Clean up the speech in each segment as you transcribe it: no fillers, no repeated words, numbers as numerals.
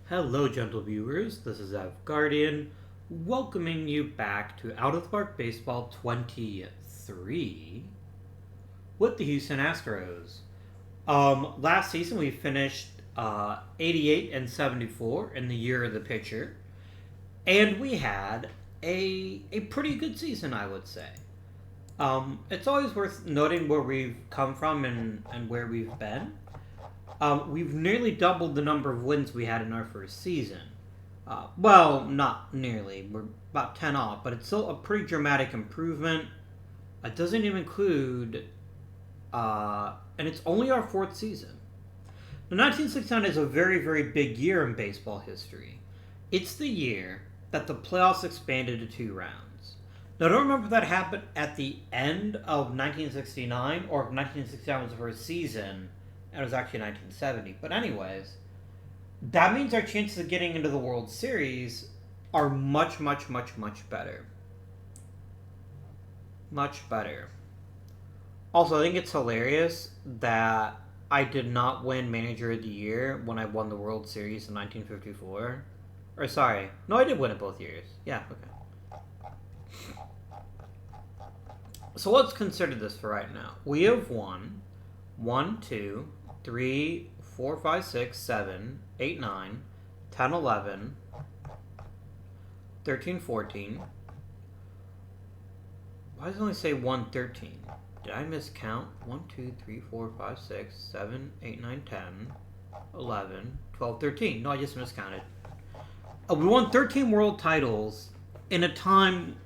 Hello, gentle viewers. This is Guardian, welcoming you back to Out of the Park Baseball 23 with the Houston Astros. Last season we finished 88 and 74 in the year of the pitcher, and we had a pretty good season, I would say. It's always worth noting where we've come from and where we've been. We've nearly doubled the number of wins we had in our first season. Well, not nearly. We're about 10 off, but it's still a pretty dramatic improvement. It doesn't even include, and it's only our fourth season. Now, 1969 is a very, very big year in baseball history. It's the year that the playoffs expanded to 2 rounds. Now, don't remember if that happened at the end of 1969 or if 1969 was the first season. It was actually 1970. But anyways, that means our chances of getting into the World Series are much, much, much, much better. Much better. Also, I think it's hilarious that I did not win Manager of the Year when I won the World Series in 1954. Or, sorry. No, I did win it both years. Yeah, okay. So let's consider this for right now. We have won 1, 2, 3, 4, 5, 6, 7, 8, 9, 10, 11, 13, 14. Why does it only say 1, 13? Did I miscount? 1, 2, 3, 4, 5, 6, 7, 8, 9, 10, 11, 12, 13. No, I just miscounted. We won 13 world titles in a time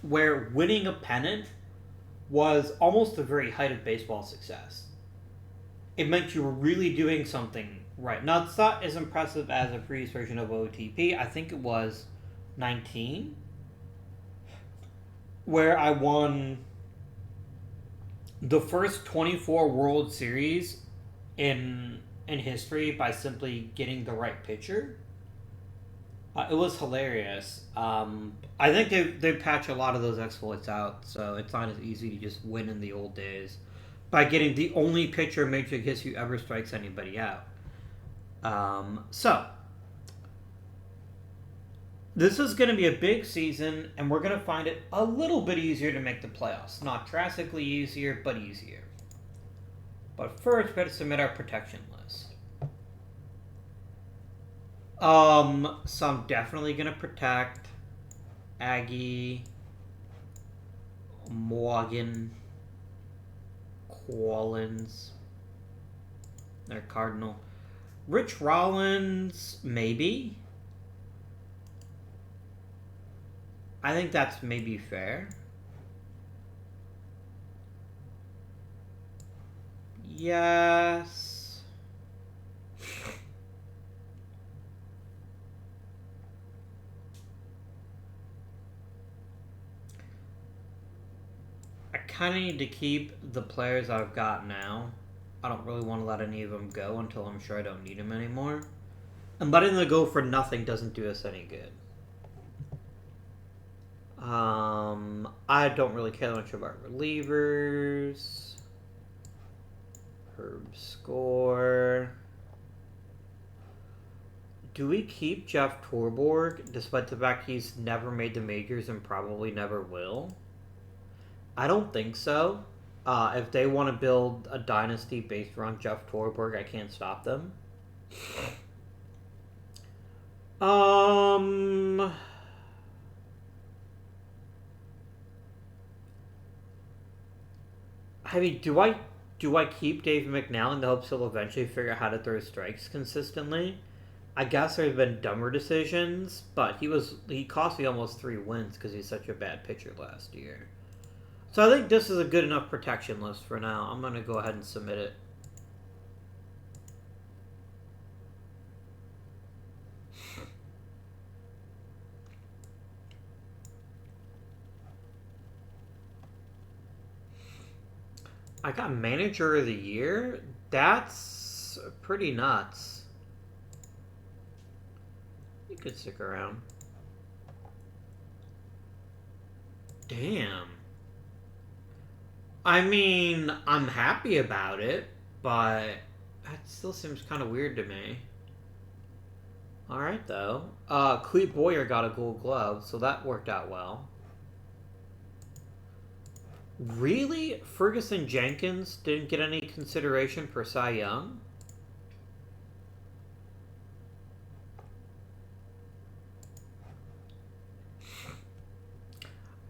where winning a pennant was almost the very height of baseball success. It meant you were really doing something right. Now, it's not as impressive as a previous version of OOTP. I think it was 19, where I won the first 24 World Series in history by simply getting the right pitcher. It was hilarious. I think they patch a lot of those exploits out, so it's not as easy to just win in the old days by getting the only pitcher in Major League history who ever strikes anybody out. So, this is going to be a big season, and we're going to find it a little bit easier to make the playoffs. Not drastically easier, but easier. But first, we got to submit our protection list. So I'm definitely going to protect Aggie, Morgan, Collins, their Cardinal. Rich Rollins, maybe. I think that's maybe fair. Yes. I kind of need to keep the players I've got now. I don't really want to let any of them go until I'm sure I don't need them anymore. And letting them go for nothing doesn't do us any good. I don't really care much about relievers. Herb score. Do we keep Jeff Torborg, despite the fact he's never made the majors and probably never will? I don't think so. If they want to build a dynasty based around Jeff Torborg, I can't stop them. I mean, do I keep Dave McNally in the hopes he'll eventually figure out how to throw strikes consistently? I guess there have been dumber decisions, but he cost me almost 3 wins because he's such a bad pitcher last year. So I think this is a good enough protection list for now. I'm going to go ahead and submit it. I got Manager of the Year? That's pretty nuts. You could stick around. Damn. I mean, I'm happy about it, but that still seems kind of weird to me. Alright, though. Clete Boyer got a gold glove, so that worked out well. Really? Ferguson Jenkins didn't get any consideration for Cy Young?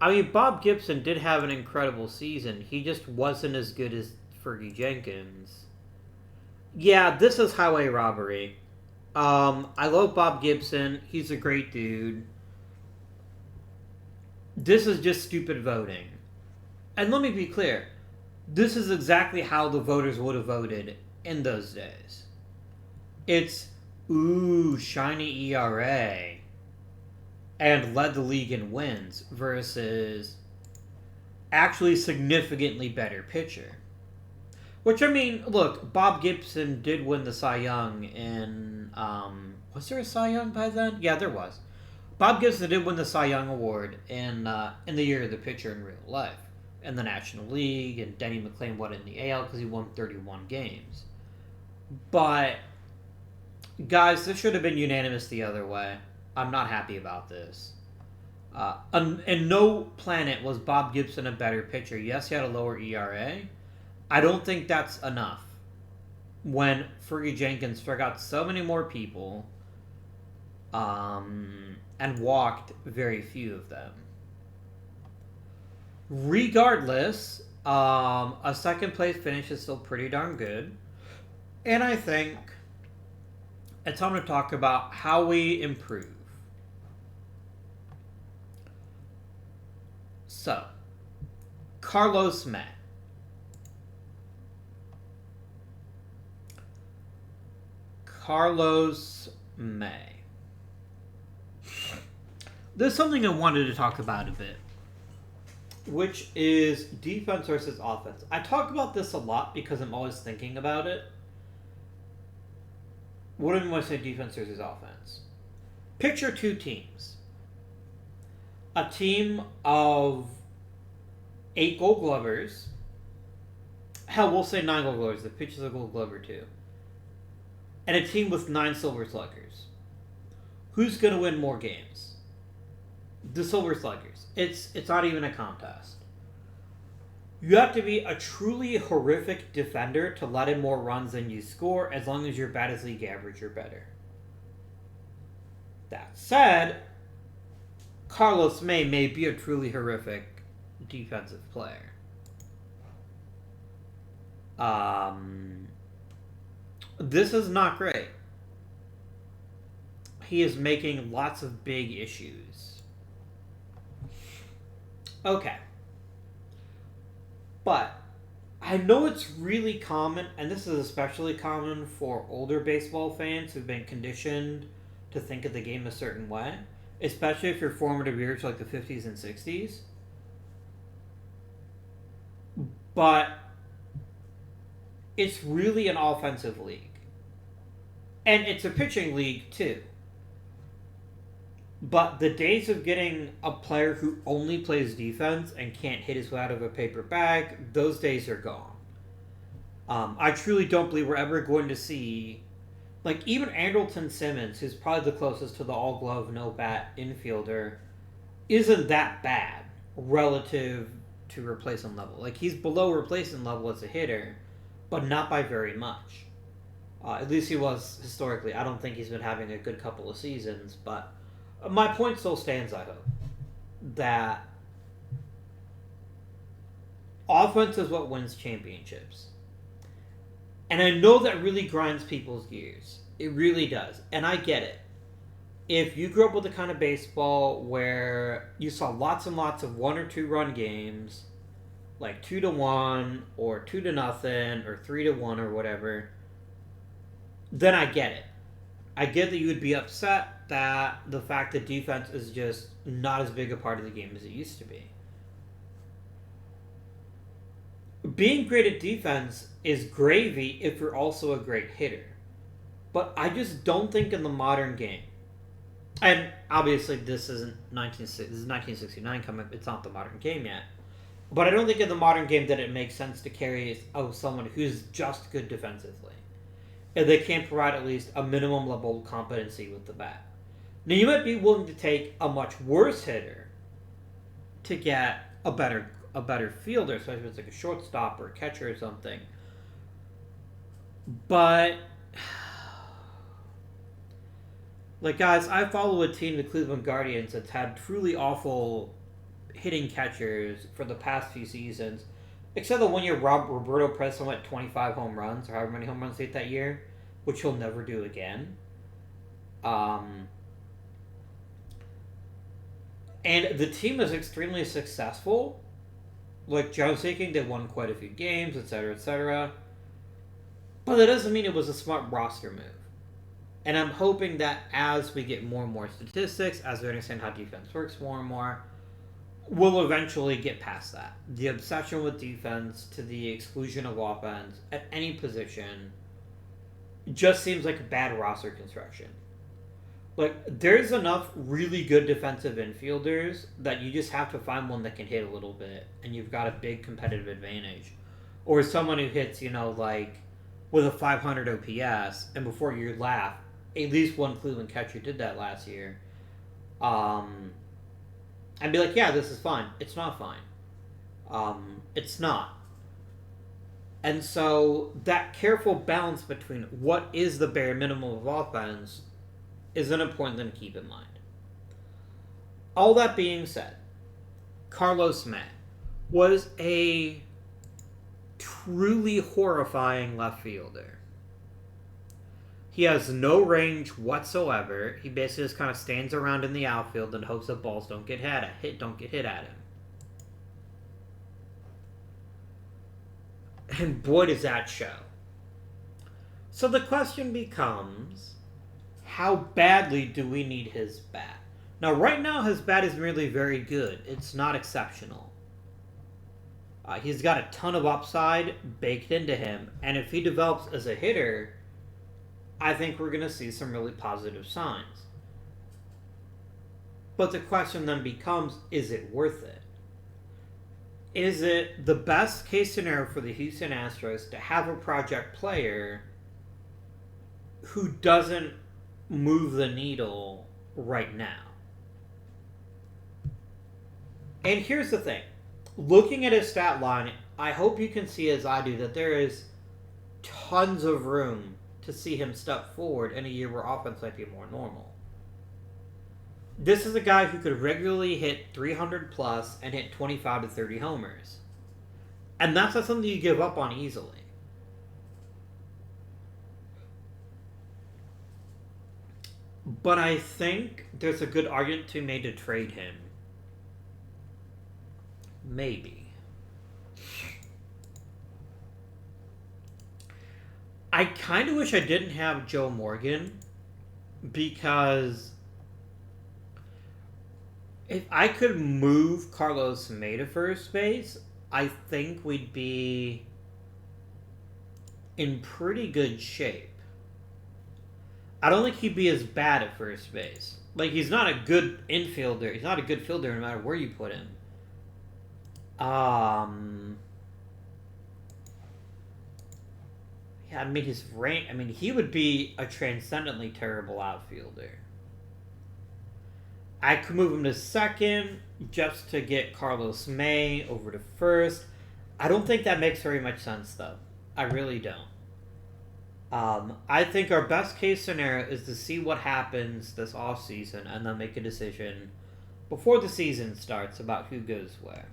I mean, Bob Gibson did have an incredible season. He just wasn't as good as Fergie Jenkins. Yeah, this is highway robbery. I love Bob Gibson. He's a great dude. This is just stupid voting. And let me be clear. This is exactly how the voters would have voted in those days. It's, ooh, shiny ERA. And led the league in wins versus actually significantly better pitcher. Which, I mean, look, Bob Gibson did win the Cy Young in, was there a Cy Young by then? Yeah, there was. Bob Gibson did win the Cy Young Award in the year of the pitcher in real life. In the National League, and Denny McClain won in the AL because he won 31 games. But, guys, this should have been unanimous the other way. I'm not happy about this. In no planet was Bob Gibson a better pitcher. Yes, he had a lower ERA. I don't think that's enough. When Fergie Jenkins struck out so many more people and walked very few of them. Regardless, a second place finish is still pretty darn good. And I think it's time to talk about how we improve. So, Carlos May. Carlos May. There's something I wanted to talk about a bit, which is defense versus offense. I talk about this a lot because I'm always thinking about it. What do I mean when I say defense versus offense? Picture two teams. A team of 8 Gold Glovers. Hell, we'll say 9 Gold Glovers. The pitcher's a Gold Glover too. And a team with 9 Silver Sluggers. Who's going to win more games? The Silver Sluggers. It's not even a contest. You have to be a truly horrific defender to let in more runs than you score, as long as your bat is league average or better. That said, Carlos may be a truly horrific defensive player. This is not great. He is making lots of big issues. Okay. But I know it's really common, and this is especially common for older baseball fans who've been conditioned to think of the game a certain way, especially if your formative years like the 50s and 60s. But it's really an offensive league. And it's a pitching league too. But the days of getting a player who only plays defense and can't hit his way out of a paper bag, those days are gone. I truly don't believe we're ever going to see, like, even Andrelton Simmons, who's probably the closest to the all-glove, no-bat infielder, isn't that bad relative to replacement level. Like, he's below replacement level as a hitter, but not by very much. At least he was historically. I don't think he's been having a good couple of seasons, but my point still stands, I hope, that offense is what wins championships. And I know that really grinds people's gears. It really does. And I get it. If you grew up with the kind of baseball where you saw lots and lots of 1 or 2 run games, like 2-1 or 2-0 or 3-1 or whatever, then I get it. I get that you would be upset that the fact that defense is just not as big a part of the game as it used to be. Being great at defense is gravy if you're also a great hitter. But I just don't think in the modern game, and obviously this is 1969 coming, it's not the modern game yet, but I don't think in the modern game that it makes sense to carry someone who's just good defensively. if they can't provide at least a minimum level of competency with the bat. Now, you might be willing to take a much worse hitter to get a better fielder, especially if it's like a shortstop or a catcher or something. But, like, guys, I follow a team, the Cleveland Guardians, that's had truly awful hitting catchers for the past few seasons. Except the one year Roberto Preston went 25 home runs, or however many home runs he hit that year, which he'll never do again. And the team is extremely successful. Like, Joe Seeking, they won quite a few games, etc., etc. But that doesn't mean it was a smart roster move. And I'm hoping that as we get more and more statistics, as we understand how defense works more and more, we'll eventually get past that. The obsession with defense to the exclusion of offense at any position just seems like a bad roster construction. Like, there's enough really good defensive infielders that you just have to find one that can hit a little bit, and you've got a big competitive advantage. Or someone who hits, like, with a 500 OPS, and before you laugh, at least one Cleveland catcher did that last year. And be like, yeah, this is fine. It's not fine. It's not. And so that careful balance between what is the bare minimum of offense is an important thing to keep in mind. All that being said, Carlos May was a truly horrifying left fielder. He has no range whatsoever. He basically just kind of stands around in the outfield and hopes that balls don't get hit at him. And boy, does that show. So the question becomes, how badly do we need his bat? Now, right now, his bat is merely very good. It's not exceptional. He's got a ton of upside baked into him, and if he develops as a hitter, I think we're going to see some really positive signs. But the question then becomes, is it worth it? Is it the best case scenario for the Houston Astros to have a project player who doesn't move the needle right now? And here's the thing. Looking at his stat line, I hope you can see as I do that there is tons of room to see him step forward in a year where offense might be more normal. This is a guy who could regularly hit 300 plus and hit 25 to 30 homers. And that's not something you give up on easily. But I think there's a good argument to be made to trade him. Maybe. I kind of wish I didn't have Joe Morgan, because if I could move Carlos May to first base, I think we'd be in pretty good shape. I don't think he'd be as bad at first base. Like, he's not a good infielder. He's not a good fielder no matter where you put him. Yeah, I mean, his rank. I mean, he would be a transcendently terrible outfielder. I could move him to second just to get Carlos May over to first. I don't think that makes very much sense, though. I really don't. I think our best case scenario is to see what happens this offseason and then make a decision before the season starts about who goes where.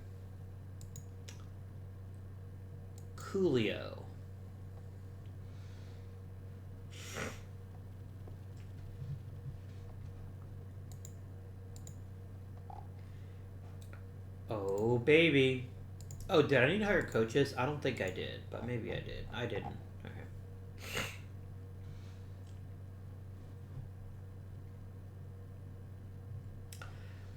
Coolio. Oh, baby. Oh, did I need to hire coaches? I don't think I did, but maybe I did. I didn't. Okay.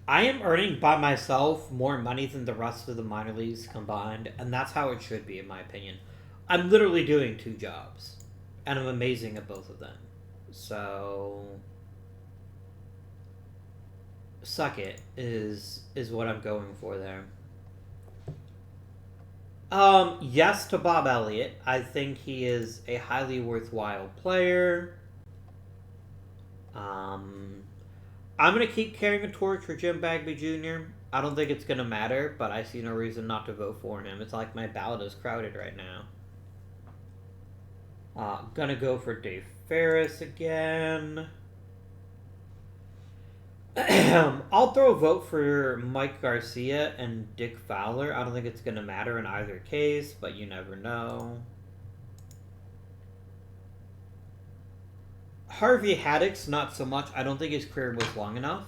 I am earning by myself more money than the rest of the minor leagues combined, and that's how it should be, in my opinion. I'm literally doing 2 jobs, and I'm amazing at both of them. So, suck it is what I'm going for there. Yes to Bob Elliott. I think he is a highly worthwhile player. I'm going to keep carrying a torch for Jim Bagby Jr. I don't think it's going to matter, but I see no reason not to vote for him. It's like my ballot is crowded right now. Gonna go for Dave Ferris again. I'll throw a vote for Mike Garcia and Dick Fowler. I don't think it's gonna matter in either case, but you never know. Harvey Haddock's not so much. I don't think his career was long enough.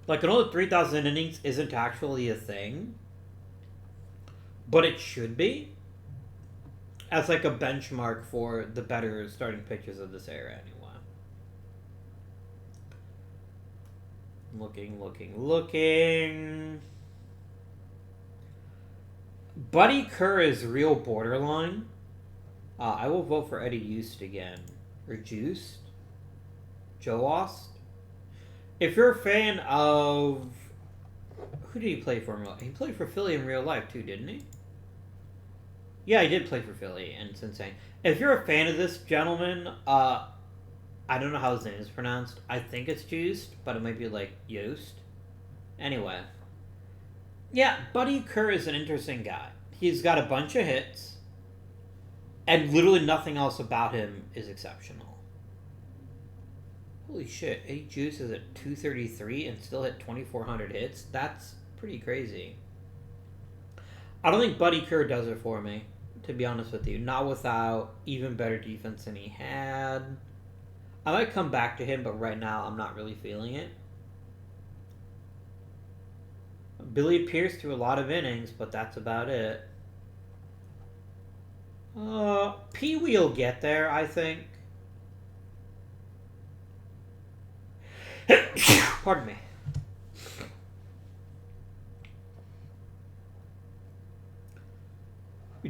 Like, I know that 3,000 innings isn't actually a thing, but it should be. As like a benchmark for the better starting pitchers of this era anyway. Looking. Buddy Kerr is real borderline. I will vote for Eddie Yost again. Or Juiced? Joast? If you're a fan of... Who did he play for? He played for Philly in real life too, didn't he? Yeah, he did play for Philly and Cincinnati. If you're a fan of this gentleman, I don't know how his name is pronounced. I think it's Juiced, but it might be like Yost. Anyway. Yeah, Buddy Kerr is an interesting guy. He's got a bunch of hits, and literally nothing else about him is exceptional. Holy shit, Eddie Juice is at 233 and still hit 2,400 hits? That's pretty crazy. I don't think Buddy Kerr does it for me, to be honest with you. Not without even better defense than he had. I might come back to him, but right now I'm not really feeling it. Billy Pierce threw a lot of innings, but that's about it. Pee Wee will get there, I think. Pardon me.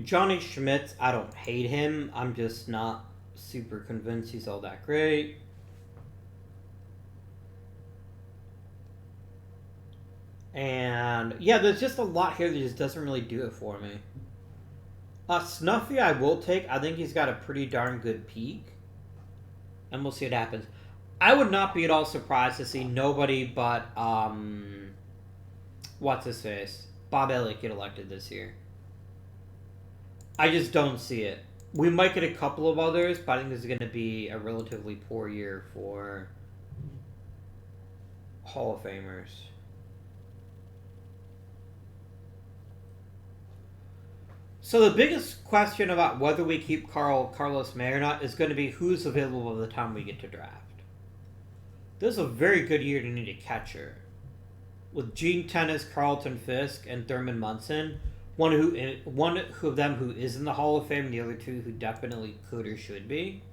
Johnny Schmitz, I don't hate him. I'm just not super convinced he's all that great. And yeah, there's just a lot here that just doesn't really do it for me. Snuffy I will take. I think he's got a pretty darn good peak. And we'll see what happens. I would not be at all surprised to see nobody but, what's his face? Bob Elliott get elected this year. I just don't see it. We might get a couple of others, but I think this is going to be a relatively poor year for Hall of Famers. So the biggest question about whether we keep Carlos May or not is going to be who's available by the time we get to draft. This is a very good year to need a catcher. With Gene Tennis, Carlton Fisk, and Thurman Munson, one of them who is in the Hall of Fame, and the other two who definitely could or should be.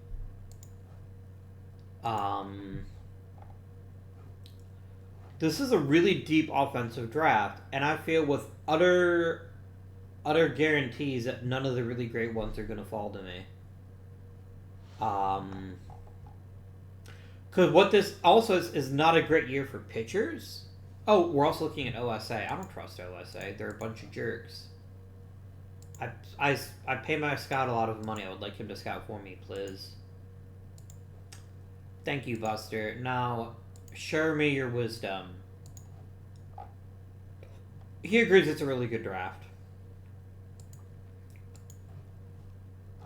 This is a really deep offensive draft, and I feel with utter guarantees that none of the really great ones are going to fall to me. Because what this also is not a great year for pitchers. Oh, we're also looking at OSA. I don't trust OSA. They're a bunch of jerks. I pay my scout a lot of money. I would like him to scout for me, please. Thank you, Buster. Now, share me your wisdom. He agrees it's a really good draft.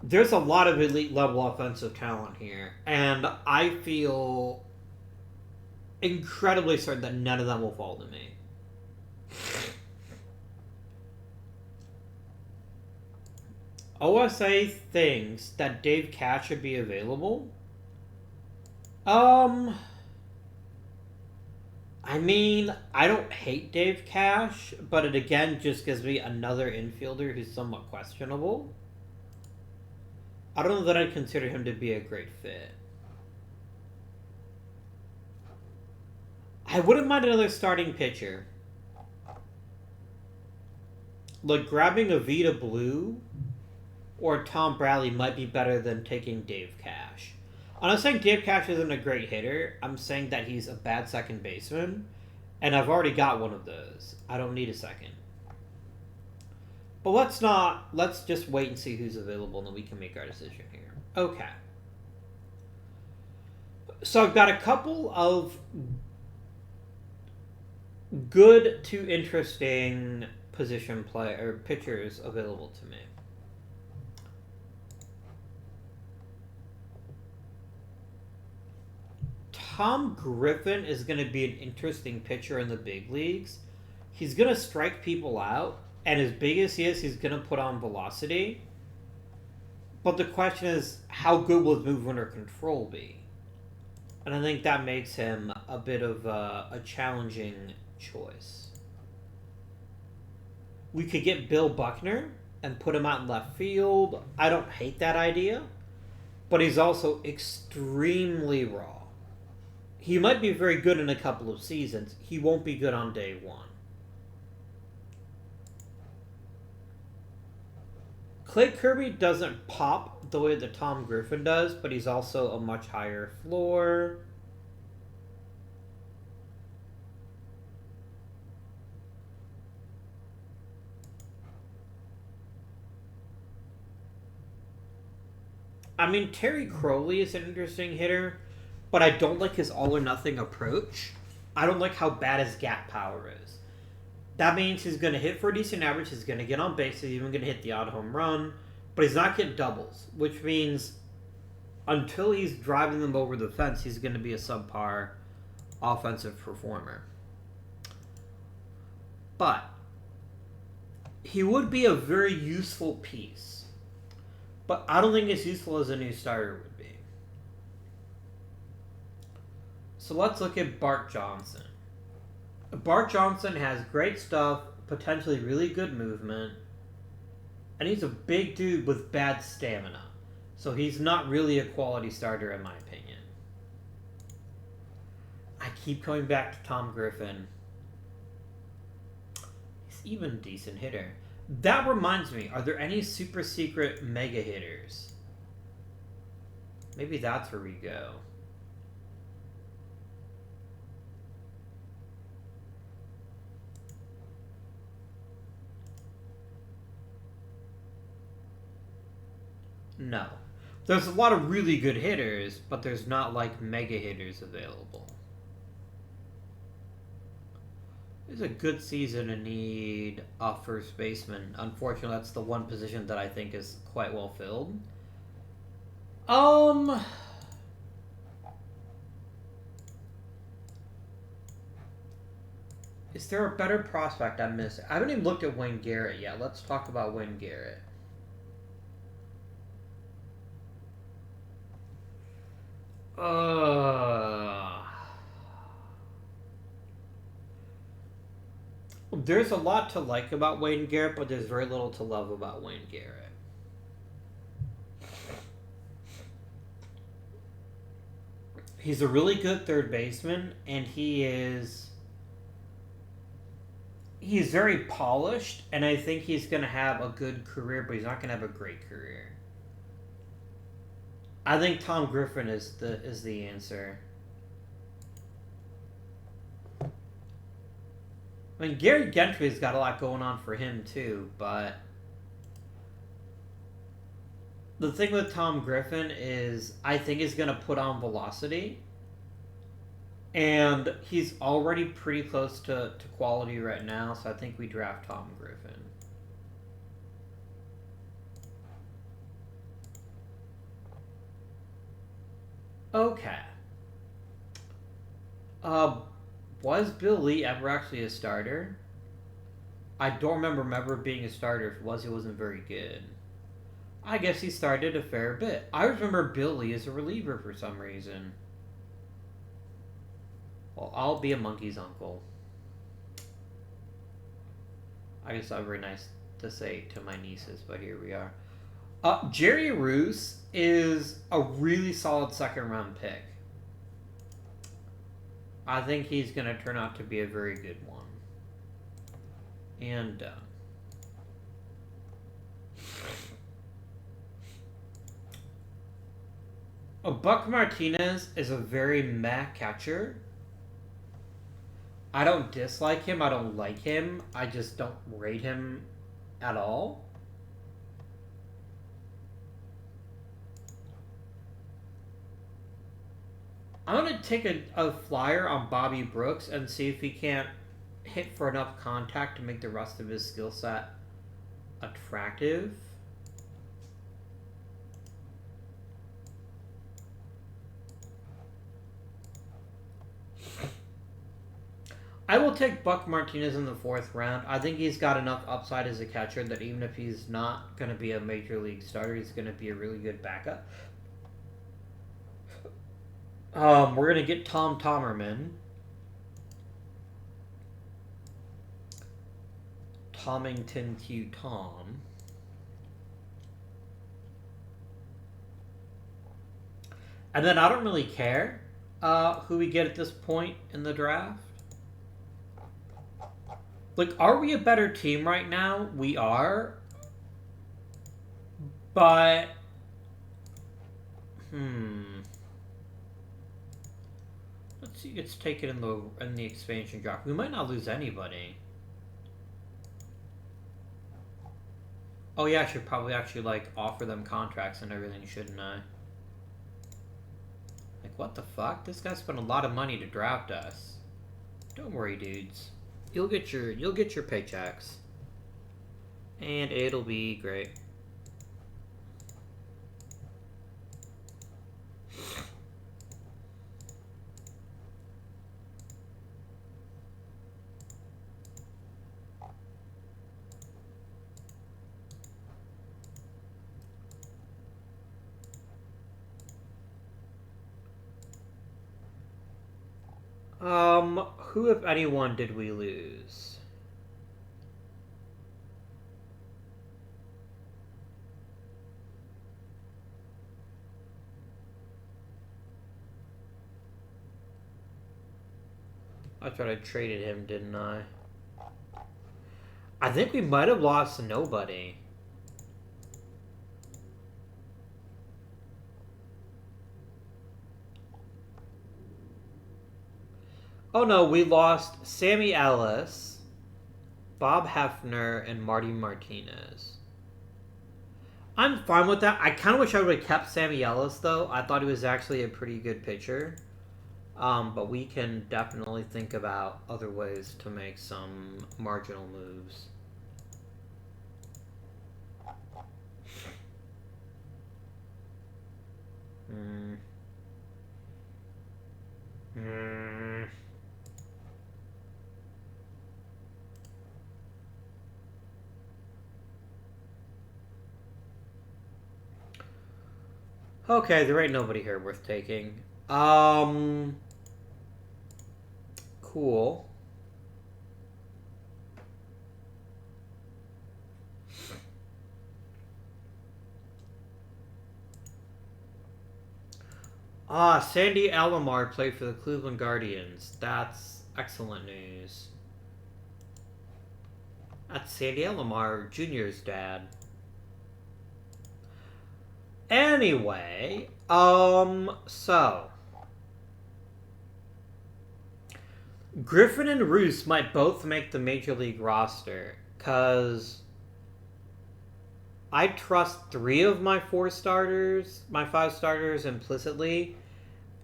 There's a lot of elite level offensive talent here, and I feel incredibly certain that none of them will fall to me. OSA thinks that Dave Cash should be available. I mean, I don't hate Dave Cash, but it again just gives me another infielder who's somewhat questionable. I don't know that I'd consider him to be a great fit. I wouldn't mind another starting pitcher. Like, grabbing a Vita Blue or Tom Bradley might be better than taking Dave Cash. I'm not saying Dave Cash isn't a great hitter. I'm saying that he's a bad second baseman. And I've already got one of those. I don't need a second. But let's just wait and see who's available and then we can make our decision here. Okay. So I've got a couple of good to interesting position play or pitchers available to me. Tom Griffin is going to be an interesting pitcher in the big leagues. He's going to strike people out, and as big as he is, he's going to put on velocity. But the question is, how good will his movement or control be? And I think that makes him a bit of a challenging choice. We could get Bill Buckner and put him out in left field. I don't hate that idea, but he's also extremely raw. He might be very good in a couple of seasons. He won't be good on day one. Clay Kirby doesn't pop the way that Tom Griffin does, but he's also a much higher floor. I mean, Terry Crowley is an interesting hitter, but I don't like his all-or-nothing approach. I don't like how bad his gap power is. That means he's going to hit for a decent average, he's going to get on base, he's even going to hit the odd home run, but he's not getting doubles, which means until he's driving them over the fence, he's going to be a subpar offensive performer. But he would be a very useful piece, but I don't think as useful as a new starter would be. So let's look at Bart Johnson. Bart Johnson has great stuff, potentially really good movement, and he's a big dude with bad stamina. So he's not really a quality starter in my opinion. I keep coming back to Tom Griffin. He's even a decent hitter. That reminds me, are there any super secret mega hitters? Maybe that's where we go. No. There's a lot of really good hitters, but there's not like mega hitters available. It's a good season to need a first baseman. Unfortunately, that's the one position that I think is quite well filled. Is there a better prospect I'm missing? I haven't even looked at Wayne Garrett yet. Let's talk about Wayne Garrett. There's a lot to like about Wayne Garrett, but there's very little to love about Wayne Garrett. He's a really good third baseman, and he's very polished, and I think he's going to have a good career, but he's not going to have a great career. I think Tom Griffin is the answer. I mean, Gary Gentry's got a lot going on for him too, but the thing with Tom Griffin is I think he's going to put on velocity, and he's already pretty close to quality right now, so I think we draft Tom Griffin. Okay. Was Bill Lee ever actually a starter? I don't remember being a starter. If it was, he wasn't very good. I guess he started a fair bit. I remember Bill Lee as a reliever for some reason. Well, I'll be a monkey's uncle. I guess that would be very nice to say to my nieces, but here we are. Jerry Roos is a really solid second-round pick. I think he's going to turn out to be a very good one. And Buck Martinez is a very meh catcher. I don't dislike him. I don't like him. I just don't rate him at all. I'm going to take a flyer on Bobby Brooks and see if he can't hit for enough contact to make the rest of his skill set attractive. I will take Buck Martinez in the 4th round. I think he's got enough upside as a catcher that even if he's not going to be a major league starter, he's going to be a really good backup. We're going to get Tom Tomerman. Tomington Q Tom. And then I don't really care who we get at this point in the draft. Like, are we a better team right now? We are. But... Let's see, it's taken in the expansion draft. We might not lose anybody. Oh yeah, I should probably actually, like, offer them contracts and everything, shouldn't I? Like, what the fuck? This guy spent a lot of money to draft us. Don't worry, dudes. You'll get your paychecks. And it'll be great. Who, if anyone, did we lose? I thought I traded him, didn't I? I think we might have lost nobody. Oh no, we lost Sammy Ellis, Bob Hefner, and Marty Martinez. I'm fine with that. I kind of wish I would have kept Sammy Ellis, though. I thought he was actually a pretty good pitcher. But we can definitely think about other ways to make some marginal moves. Okay, there ain't nobody here worth taking. Cool. Sandy Alamar played for the Cleveland Guardians. That's excellent news. That's Sandy Alamar Jr.'s dad. Anyway, so Griffin and Roos might both make the Major League roster, because I trust 3 of my 4 starters, my 5 starters implicitly,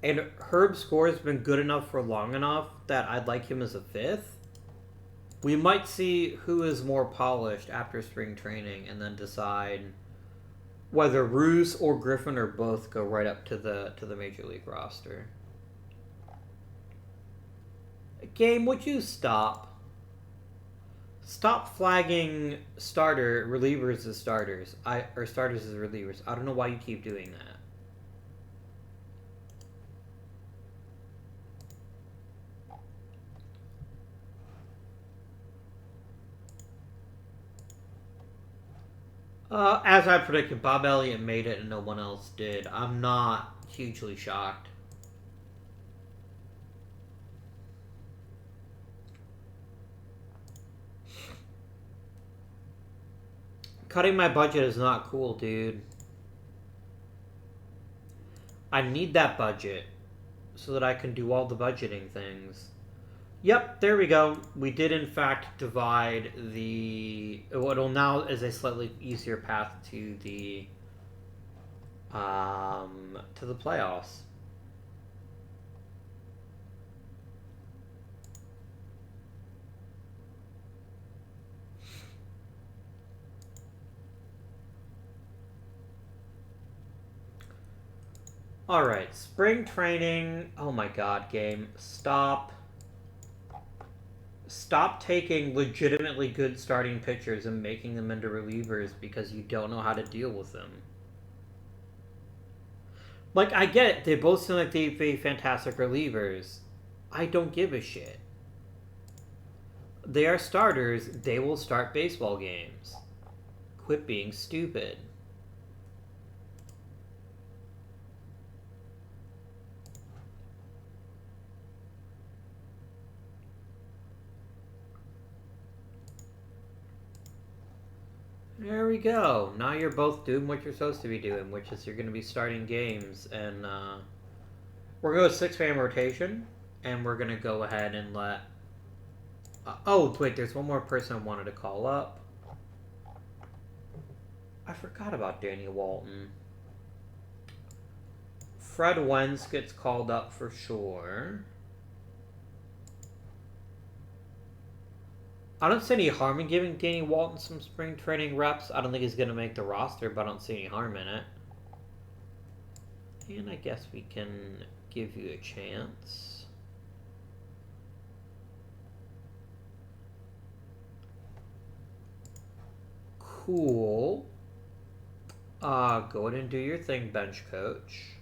and Herb Score's been good enough for long enough that I'd like him as a 5th. We might see who is more polished after spring training and then decide whether Roos or Griffin or both go right up to the Major League roster. Game, would you stop? Stop flagging relievers as starters. Or starters as relievers. I don't know why you keep doing that. As I predicted, Bob Elliott made it and no one else did. I'm not hugely shocked. Cutting my budget is not cool, dude. I need that budget so that I can do all the budgeting things. Yep, there we go. We did in fact divide the. It'll now is a slightly easier path to the playoffs. All right, spring training. Oh my god, game. Stop taking legitimately good starting pitchers and making them into relievers because you don't know how to deal with them. Like, I get it. They both seem like they'd be fantastic relievers. I don't give a shit. They are starters. They will start baseball games. Quit being stupid. There we go. Now you're both doing what you're supposed to be doing, which is you're going to be starting games. And we're going to go 6-man rotation. And we're going to go ahead and let... oh, wait, there's one more person I wanted to call up. I forgot about Danny Walton. Fred Wentz gets called up for sure. I don't see any harm in giving Danny Walton some spring training reps. I don't think he's going to make the roster, but I don't see any harm in it. And I guess we can give you a chance. Cool. Go ahead and do your thing, bench coach.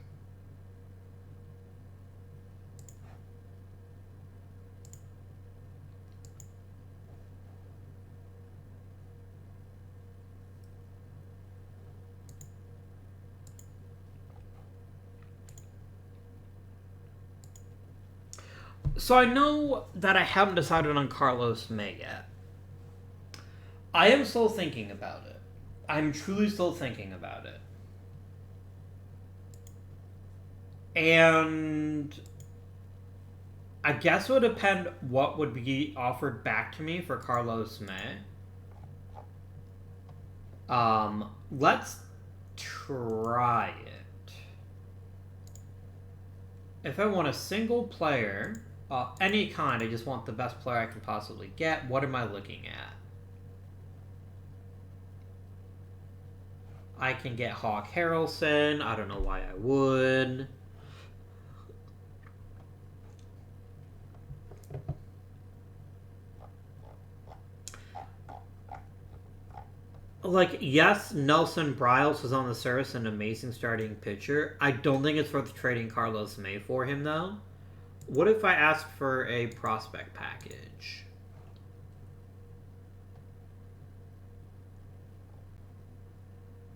So I know that I haven't decided on Carlos May yet. I am still thinking about it. I'm truly still thinking about it. And I guess it would depend what would be offered back to me for Carlos May. Let's try it. If I want a single player, any kind, I just want the best player I can possibly get. What am I looking at? I can get Hawk Harrelson. I don't know why I would. Like, yes, Nelson Bryles was on the surface an amazing starting pitcher. I don't think it's worth trading Carlos May for him, though. What if I asked for a prospect package?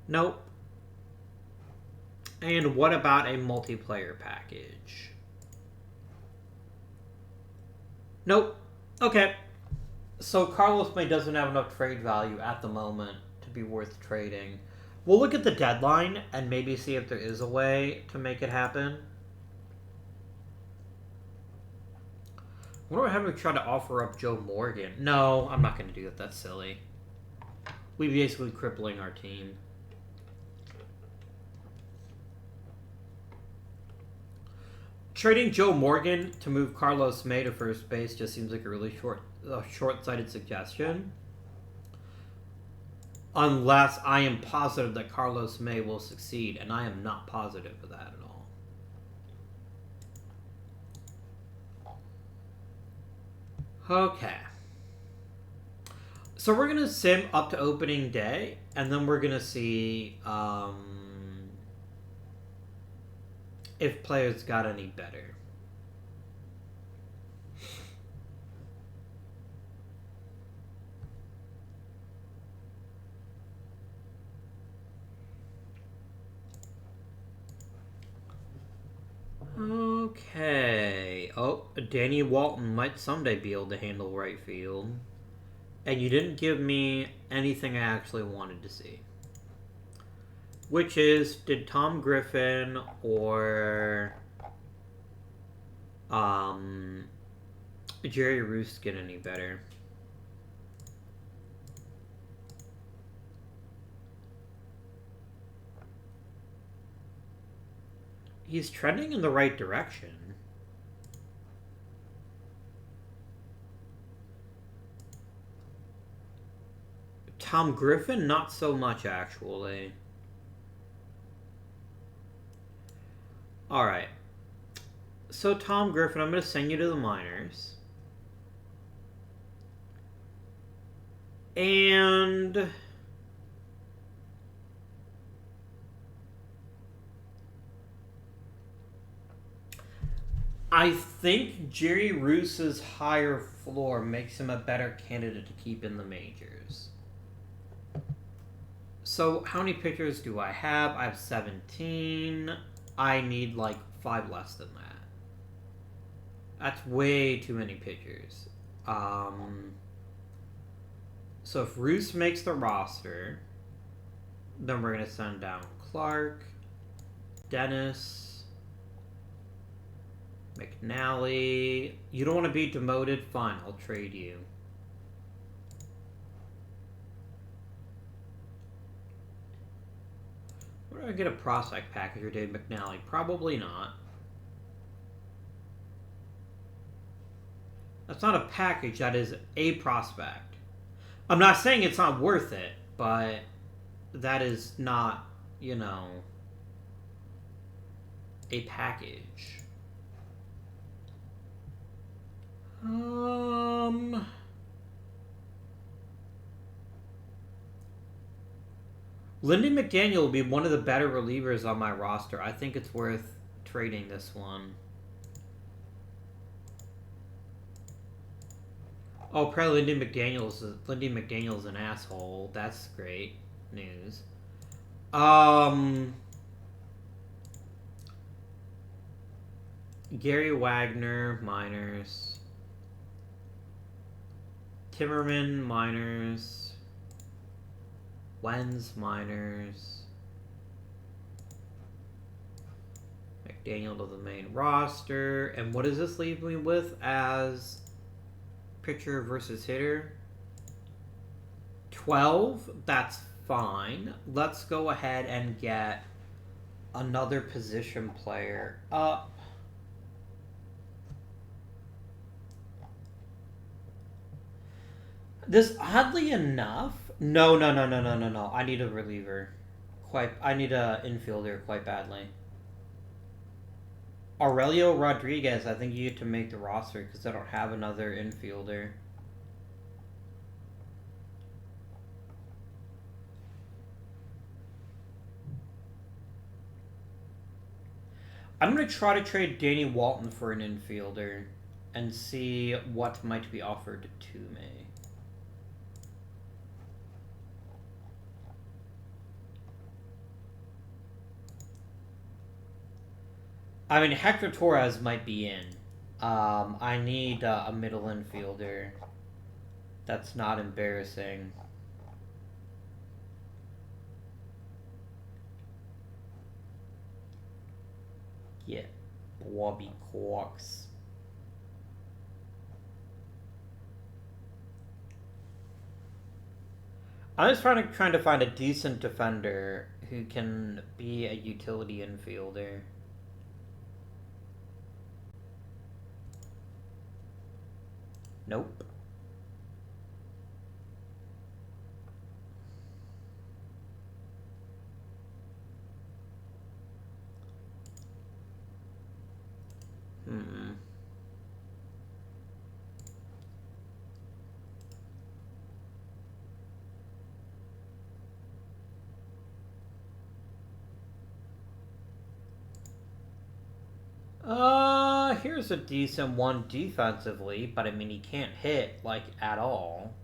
Nope. And what about a multiplayer package? Nope. Okay. So Carlos May doesn't have enough trade value at the moment to be worth trading. We'll look at the deadline and maybe see if there is a way to make it happen. What do I have to try to offer up Joe Morgan? No, I'm not going to do that. That's silly. We'd be basically crippling our team. Trading Joe Morgan to move Carlos May to first base just seems like a really short-sighted suggestion. Unless I am positive that Carlos May will succeed, and I am not positive of that at all. Okay. So we're going to sim up to opening day, and then we're going to see if players got any better. Okay. Oh, Danny Walton might someday be able to handle right field. And you didn't give me anything I actually wanted to see. Which is, did Tom Griffin or Jerry Roos get any better? He's trending in the right direction. Tom Griffin, not so much, actually. Alright. So, Tom Griffin, I'm going to send you to the minors. And I think Jerry Roos's higher floor makes him a better candidate to keep in the majors. So, how many pitchers do I have? I have 17. I need like 5 less than that. That's way too many pitchers. So if Roos makes the roster, then we're going to send down Clark, Dennis, McNally. You don't want to be demoted? Fine, I'll trade you. Where do I get a prospect package for Dave McNally? Probably not. That's not a package, that is a prospect. I'm not saying it's not worth it, but that is not, you know, a package. Lyndon McDaniel will be one of the better relievers on my roster. I think it's worth trading this one. Oh, probably Lyndon McDaniel's an asshole. That's great news. Gary Wagner, minors. Timmerman, minors. Wenz, minors. McDaniel to the main roster. And what does this leave me with as pitcher versus hitter? 12. That's fine. Let's go ahead and get another position player up. This, oddly enough, no. I need a reliever. I need a infielder quite badly. Aurelio Rodriguez, I think you get to make the roster because I don't have another infielder. I'm going to try to trade Danny Walton for an infielder and see what might be offered to me. I mean, Hector Torres might be in. I need a middle infielder that's not embarrassing. Yeah, Bobby Cox. I'm just trying to find a decent defender who can be a utility infielder. Nope. Here's a decent one defensively, but I mean, he can't hit, like, at all.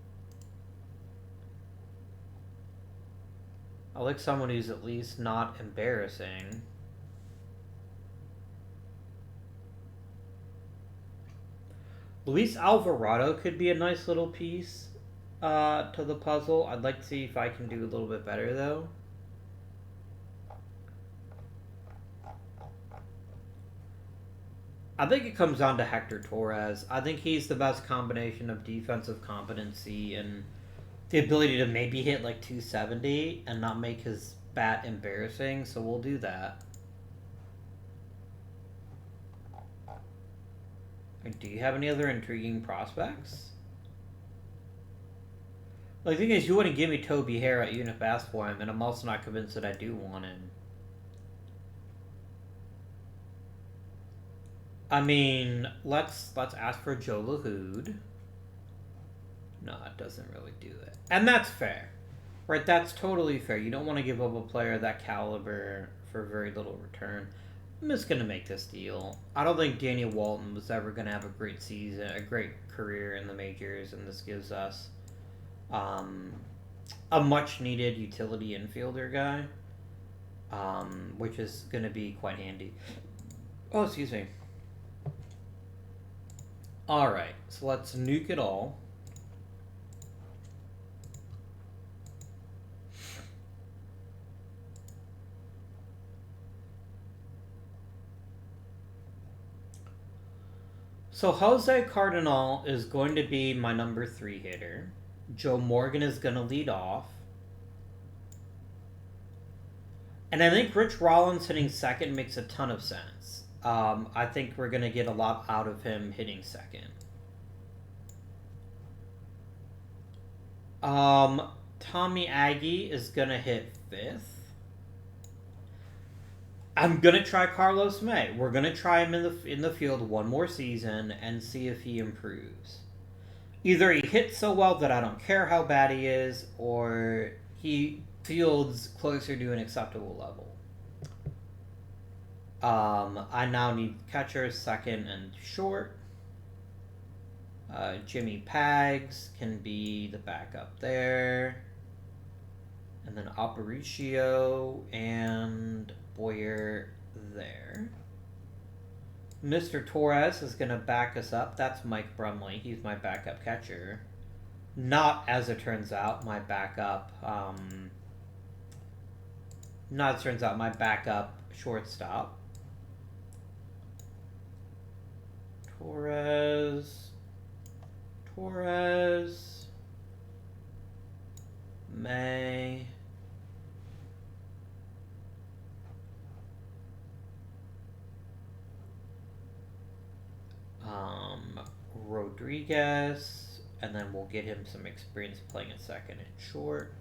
I like someone who's at least not embarrassing. Luis Alvarado could be a nice little piece to the puzzle. I'd like to see if I can do a little bit better, though. I think it comes down to Hector Torres. I think he's the best combination of defensive competency and the ability to maybe hit like 270 and not make his bat embarrassing, so we'll do that. Do you have any other intriguing prospects? Well, the thing is, you wouldn't give me Toby Harrah even if I asked for him, and I'm also not convinced that I do want him. I mean, let's ask for Joe LaHood. No, it doesn't really do it. And that's fair. Right, that's totally fair. You don't want to give up a player of that caliber for very little return. I'm just going to make this deal. I don't think Danny Walton was ever going to have a great season, a great career in the majors, and this gives us a much-needed utility infielder guy, which is going to be quite handy. Oh, excuse me. Alright, so let's nuke it all. So Jose Cardinal is going to be my number 3 hitter. Joe Morgan is going to lead off. And I think Rich Rollins hitting second makes a ton of sense. I think we're going to get a lot out of him hitting second. Tommy Aggie is going to hit 5th. I'm going to try Carlos May. We're going to try him in the field one more season and see if he improves. Either he hits so well that I don't care how bad he is, or he fields closer to an acceptable level. I now need catcher, second, and short. Jimmy Pags can be the backup there. And then Aparicio and Boyer there. Mr. Torres is going to back us up. That's Mike Brumley. He's my backup catcher. Not, as it turns out, my backup... not, as it turns out, my backup shortstop. Torres... May... Rodriguez, and then we'll get him some experience playing at second and short.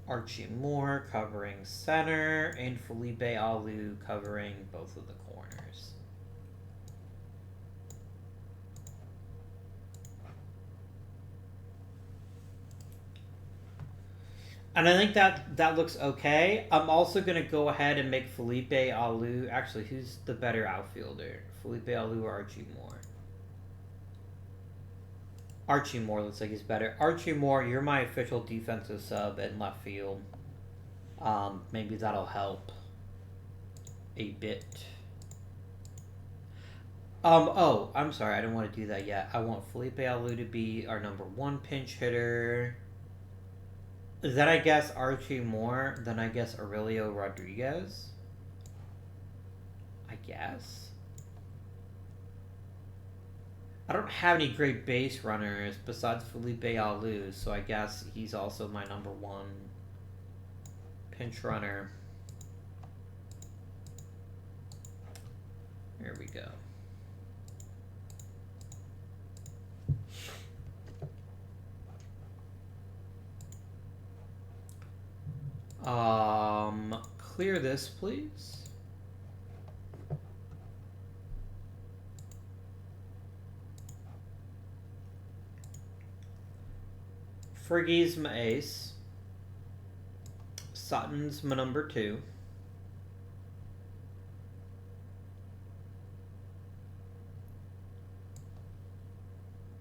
Archie Moore covering center, and Felipe Alou covering both of the corners. And I think that looks okay. I'm also going to go ahead and make Felipe Alou... Actually, who's the better outfielder? Felipe Alou or Archie Moore? Archie Moore looks like he's better. Archie Moore, you're my official defensive sub in left field. Maybe that'll help a bit. Oh, I'm sorry. I didn't want to do that yet. I want Felipe Alou to be our number 1 pinch hitter. Then I guess Archie Moore. Then I guess Aurelio Rodriguez. I guess. I don't have any great base runners besides Felipe Alou, so I guess he's also my number 1 pinch runner. There we go. Clear this, please. Friggy's my ace. Sutton's my number 2.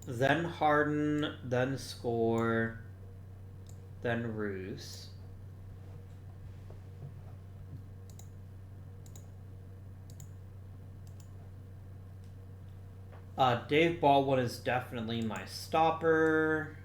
Then Harden, then Score, then Roos. Dave Baldwin is definitely my stopper.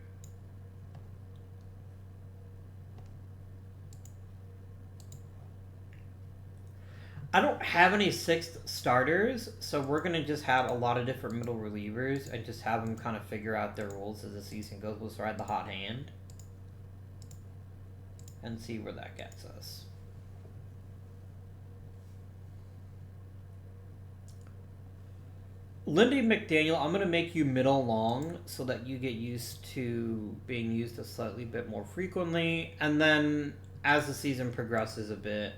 I don't have any sixth starters, so we're going to just have a lot of different middle relievers and just have them kind of figure out their roles as the season goes. We'll ride the hot hand and see where that gets us. Lindy McDaniel, I'm going to make you middle long so that you get used to being used a slightly bit more frequently. And then as the season progresses a bit,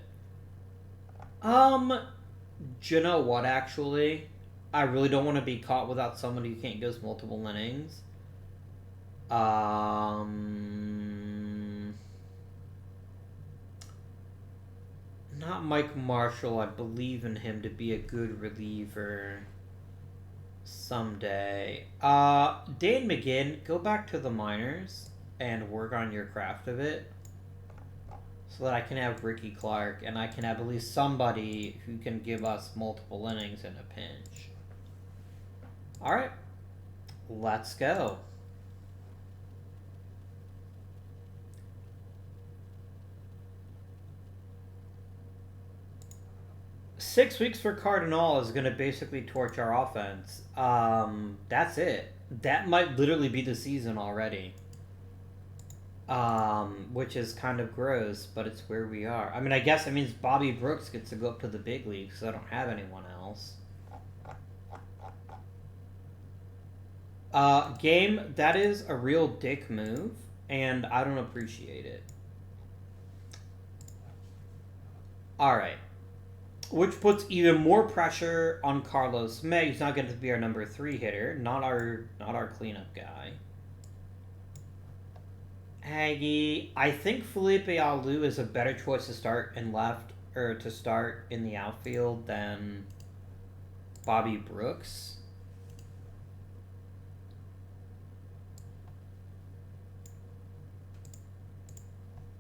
do you know what, actually? I really don't want to be caught without somebody who can't go multiple innings. Not Mike Marshall. I believe in him to be a good reliever someday. Dan McGinn, go back to the minors and work on your craft of it so that I can have Ricky Clark and I can have at least somebody who can give us multiple innings in a pinch. Alright, let's go. Six weeks for Cardinal is going to basically torch our offense. That's it. That might literally be the season already. Which is kind of gross, but it's where we are. I mean, I guess it means Bobby Brooks gets to go up to the big leagues, so I don't have anyone else. Game, that is a real dick move, and I don't appreciate it. Alright. Which puts even more pressure on Carlos May. He's not going to be our number 3 hitter, not our cleanup guy. Aggie, I think Felipe Alou is a better choice to start in left or to start in the outfield than Bobby Brooks.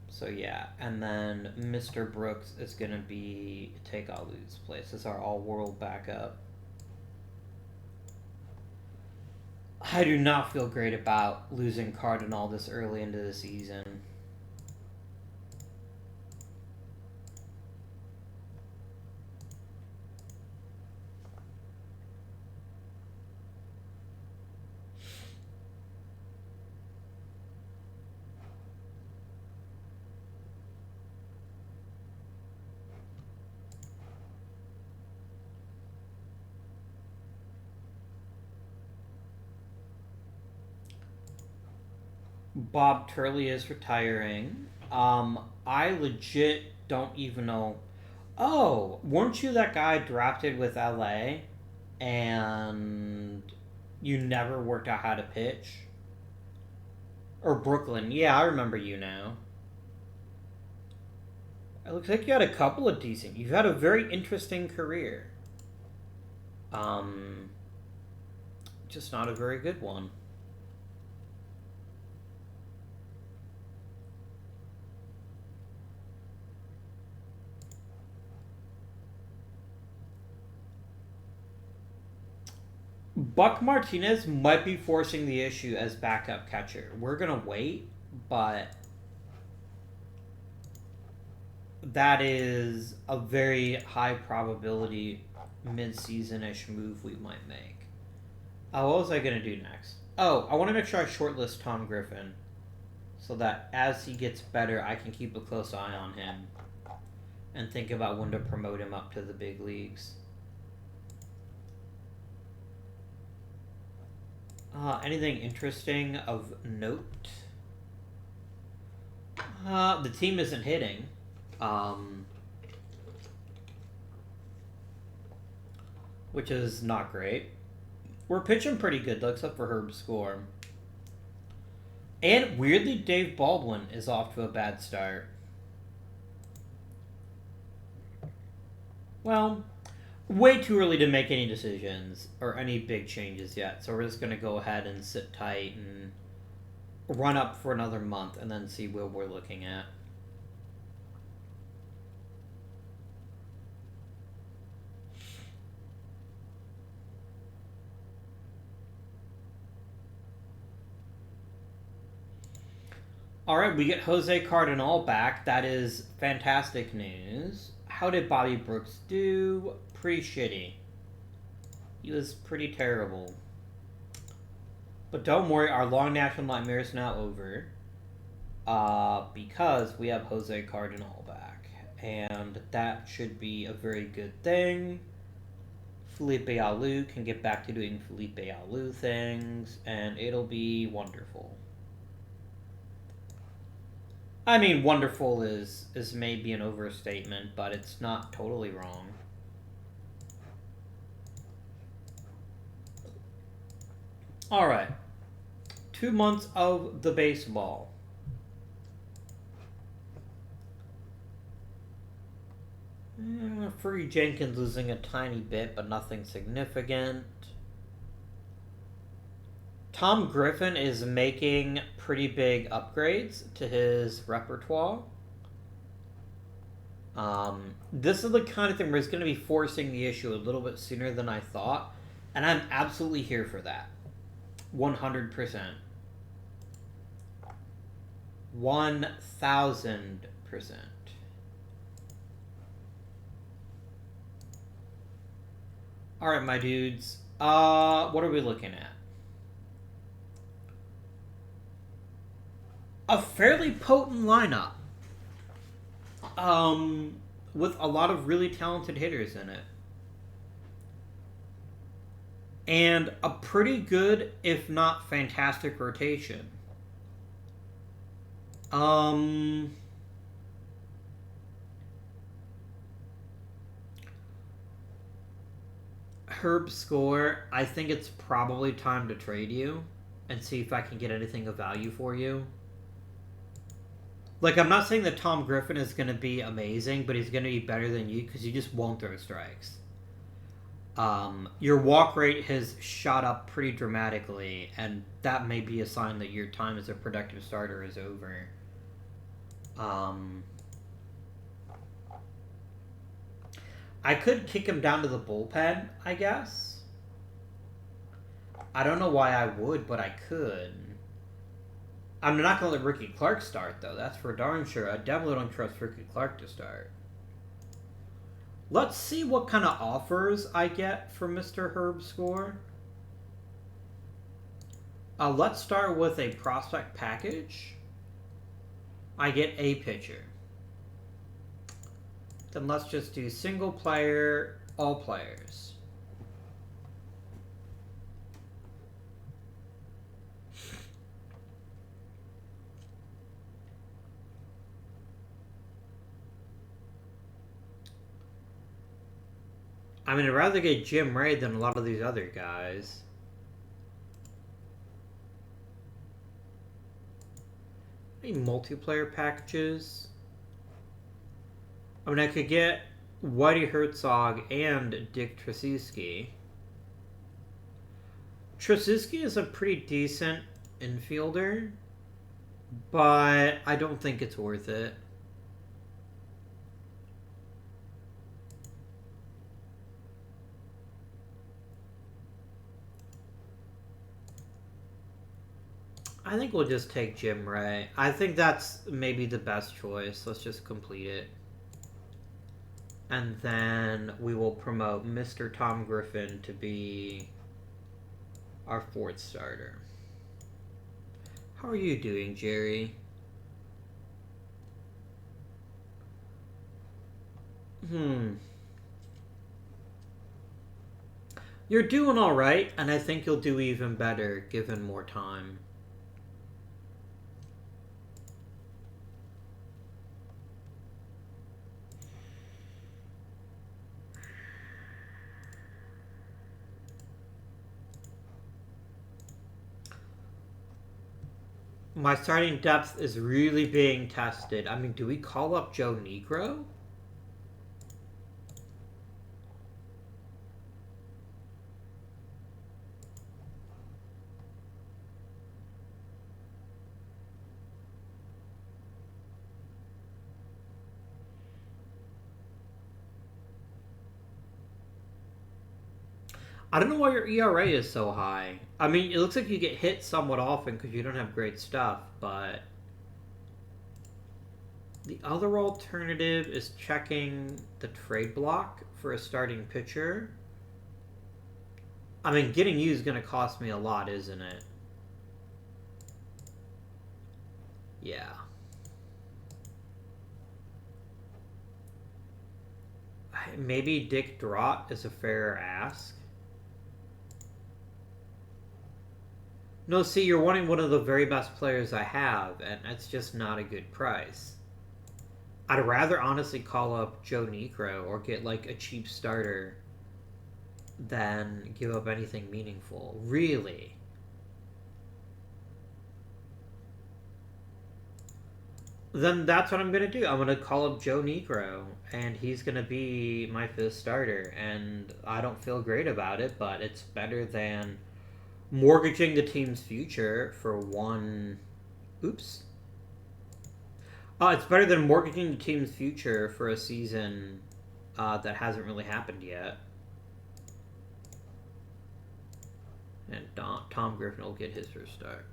So yeah, and then Mr. Brooks is gonna take Alou's place as our all-world backup. I do not feel great about losing Cardinal this early into the season. Bob Turley is retiring. I legit don't even know. Oh, weren't you that guy drafted with LA and you never worked out how to pitch? Or Brooklyn. Yeah, I remember you now. It looks like you had a couple of decent. You've had a very interesting career. Just not a very good one. Buck Martinez might be forcing the issue as backup catcher. We're going to wait, but that is a very high probability mid-season-ish move we might make. What was I going to do next? Oh, I want to make sure I shortlist Tom Griffin so that as he gets better, I can keep a close eye on him and think about when to promote him up to the big leagues. Anything interesting of note? The team isn't hitting. Which is not great. We're pitching pretty good, though, except for Herb's score. And weirdly, Dave Baldwin is off to a bad start. Well, way too early to make any decisions or any big changes yet. So we're just going to go ahead and sit tight and run up for another month and then see what we're looking at. Alright, we get Jose Cardinal back. That is fantastic news. How did Bobby Brooks do? Pretty shitty. He was pretty terrible. But don't worry, our long national nightmare is now over. Because we have Jose Cardinal back. And that should be a very good thing. Felipe Alou can get back to doing Felipe Alou things, and it'll be wonderful. I mean, wonderful is maybe an overstatement, but it's not totally wrong. Alright. 2 months of the baseball. Fergie Jenkins losing a tiny bit, but nothing significant. Tom Griffin is making pretty big upgrades to his repertoire. This is the kind of thing where it's going to be forcing the issue a little bit sooner than I thought, and I'm absolutely here for that. 100%. 1000%. Alright, my dudes. What are we looking at? A fairly potent lineup. With a lot of really talented hitters in it. And a pretty good, if not fantastic, rotation. Herb Score, I think it's probably time to trade you and see if I can get anything of value for you. Like, I'm not saying that Tom Griffin is going to be amazing, but he's going to be better than you because you just won't throw strikes. Your walk rate has shot up pretty dramatically, and that may be a sign that your time as a productive starter is over. I could kick him down to the bullpen, I guess. I don't know why I would, but I could. I'm not going to let Ricky Clark start, though. That's for darn sure. I definitely don't trust Ricky Clark to start. Let's see what kind of offers I get from Mr. Herb Score. Let's start with a prospect package. I get a pitcher. Then let's just do single player, all players. I mean, I'd rather get Jim Ray than a lot of these other guys. Any multiplayer packages? I mean, I could get Whitey Herzog and Dick Tracewski. Tracewski is a pretty decent infielder, but I don't think it's worth it. I think we'll just take Jim Ray. I think that's maybe the best choice. Let's just complete it. And then we will promote Mr. Tom Griffin to be our fourth starter. How are you doing, Jerry? You're doing alright, and I think you'll do even better given more time. My starting depth is really being tested. I mean, do we call up Joe Negro? I don't know why your ERA is so high. I mean, it looks like you get hit somewhat often because you don't have great stuff, but The other alternative is checking the trade block for a starting pitcher. I mean, getting you is going to cost me a lot, isn't it? Yeah. Maybe Dick Drott is a fair ask. No, see, you're wanting one of the very best players I have, and that's just not a good price. I'd rather honestly call up Joe Niekro or get like a cheap starter than give up anything meaningful. Really. Then that's what I'm going to do. I'm going to call up Joe Niekro, and he's going to be my 5th starter. And I don't feel great about it, but it's better than mortgaging the team's future for one... Oops. It's better than mortgaging the team's future for a season that hasn't really happened yet. And Tom Griffin will get his first start.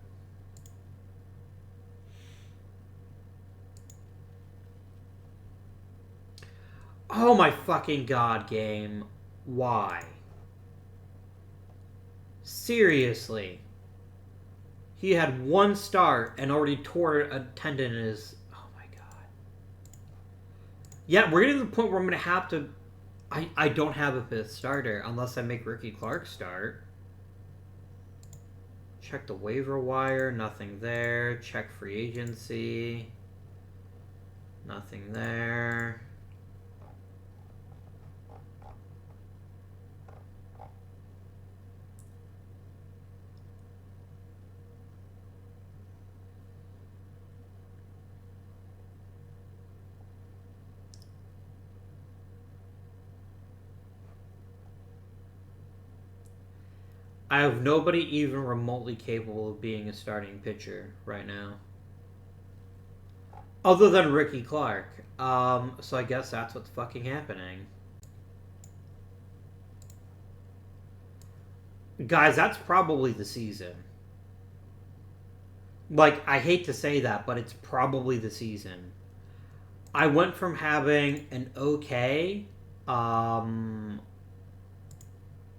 Oh my fucking god, game. Why? Seriously. He had one start and already tore a tendon in his... Oh my god. Yeah, we're getting to the point where I'm going to have to... I don't have a 5th starter unless I make Ricky Clark start. Check the waiver wire. Nothing there. Check free agency. Nothing there. I have nobody even remotely capable of being a starting pitcher right now. Other than Ricky Clark. So I guess that's what's fucking happening. Guys, that's probably the season. Like, I hate to say that, but it's probably the season. I went from having an okay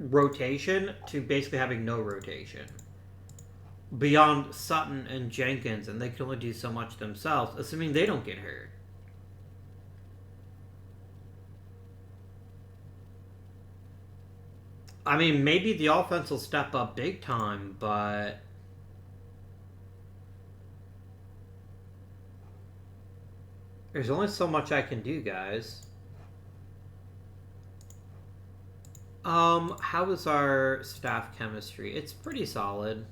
rotation to basically having no rotation. Beyond Sutton and Jenkins, and they can only do so much themselves, assuming they don't get hurt. I mean, maybe the offense will step up big time, but... There's only so much I can do, guys. How is our staff chemistry? It's pretty solid.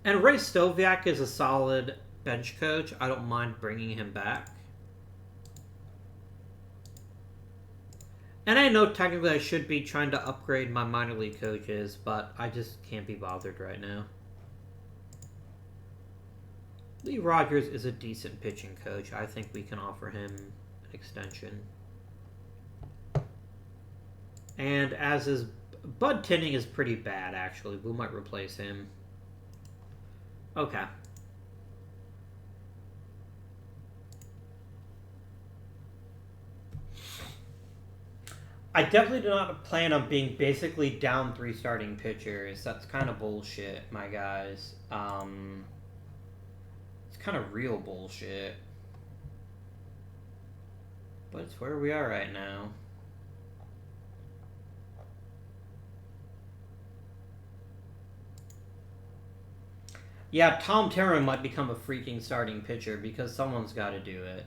And Ray Stoviak is a solid bench coach. I don't mind bringing him back. And I know technically I should be trying to upgrade my minor league coaches, but I just can't be bothered right now. Lee Rogers is a decent pitching coach. I think we can offer him an extension. And as is... Bud Tinning is pretty bad, actually. We might replace him. Okay. I definitely do not plan on being basically down 3 starting pitchers. That's kind of bullshit, my guys. It's kind of real bullshit. But it's where we are right now. Yeah, Tom Terran might become a freaking starting pitcher because someone's got to do it.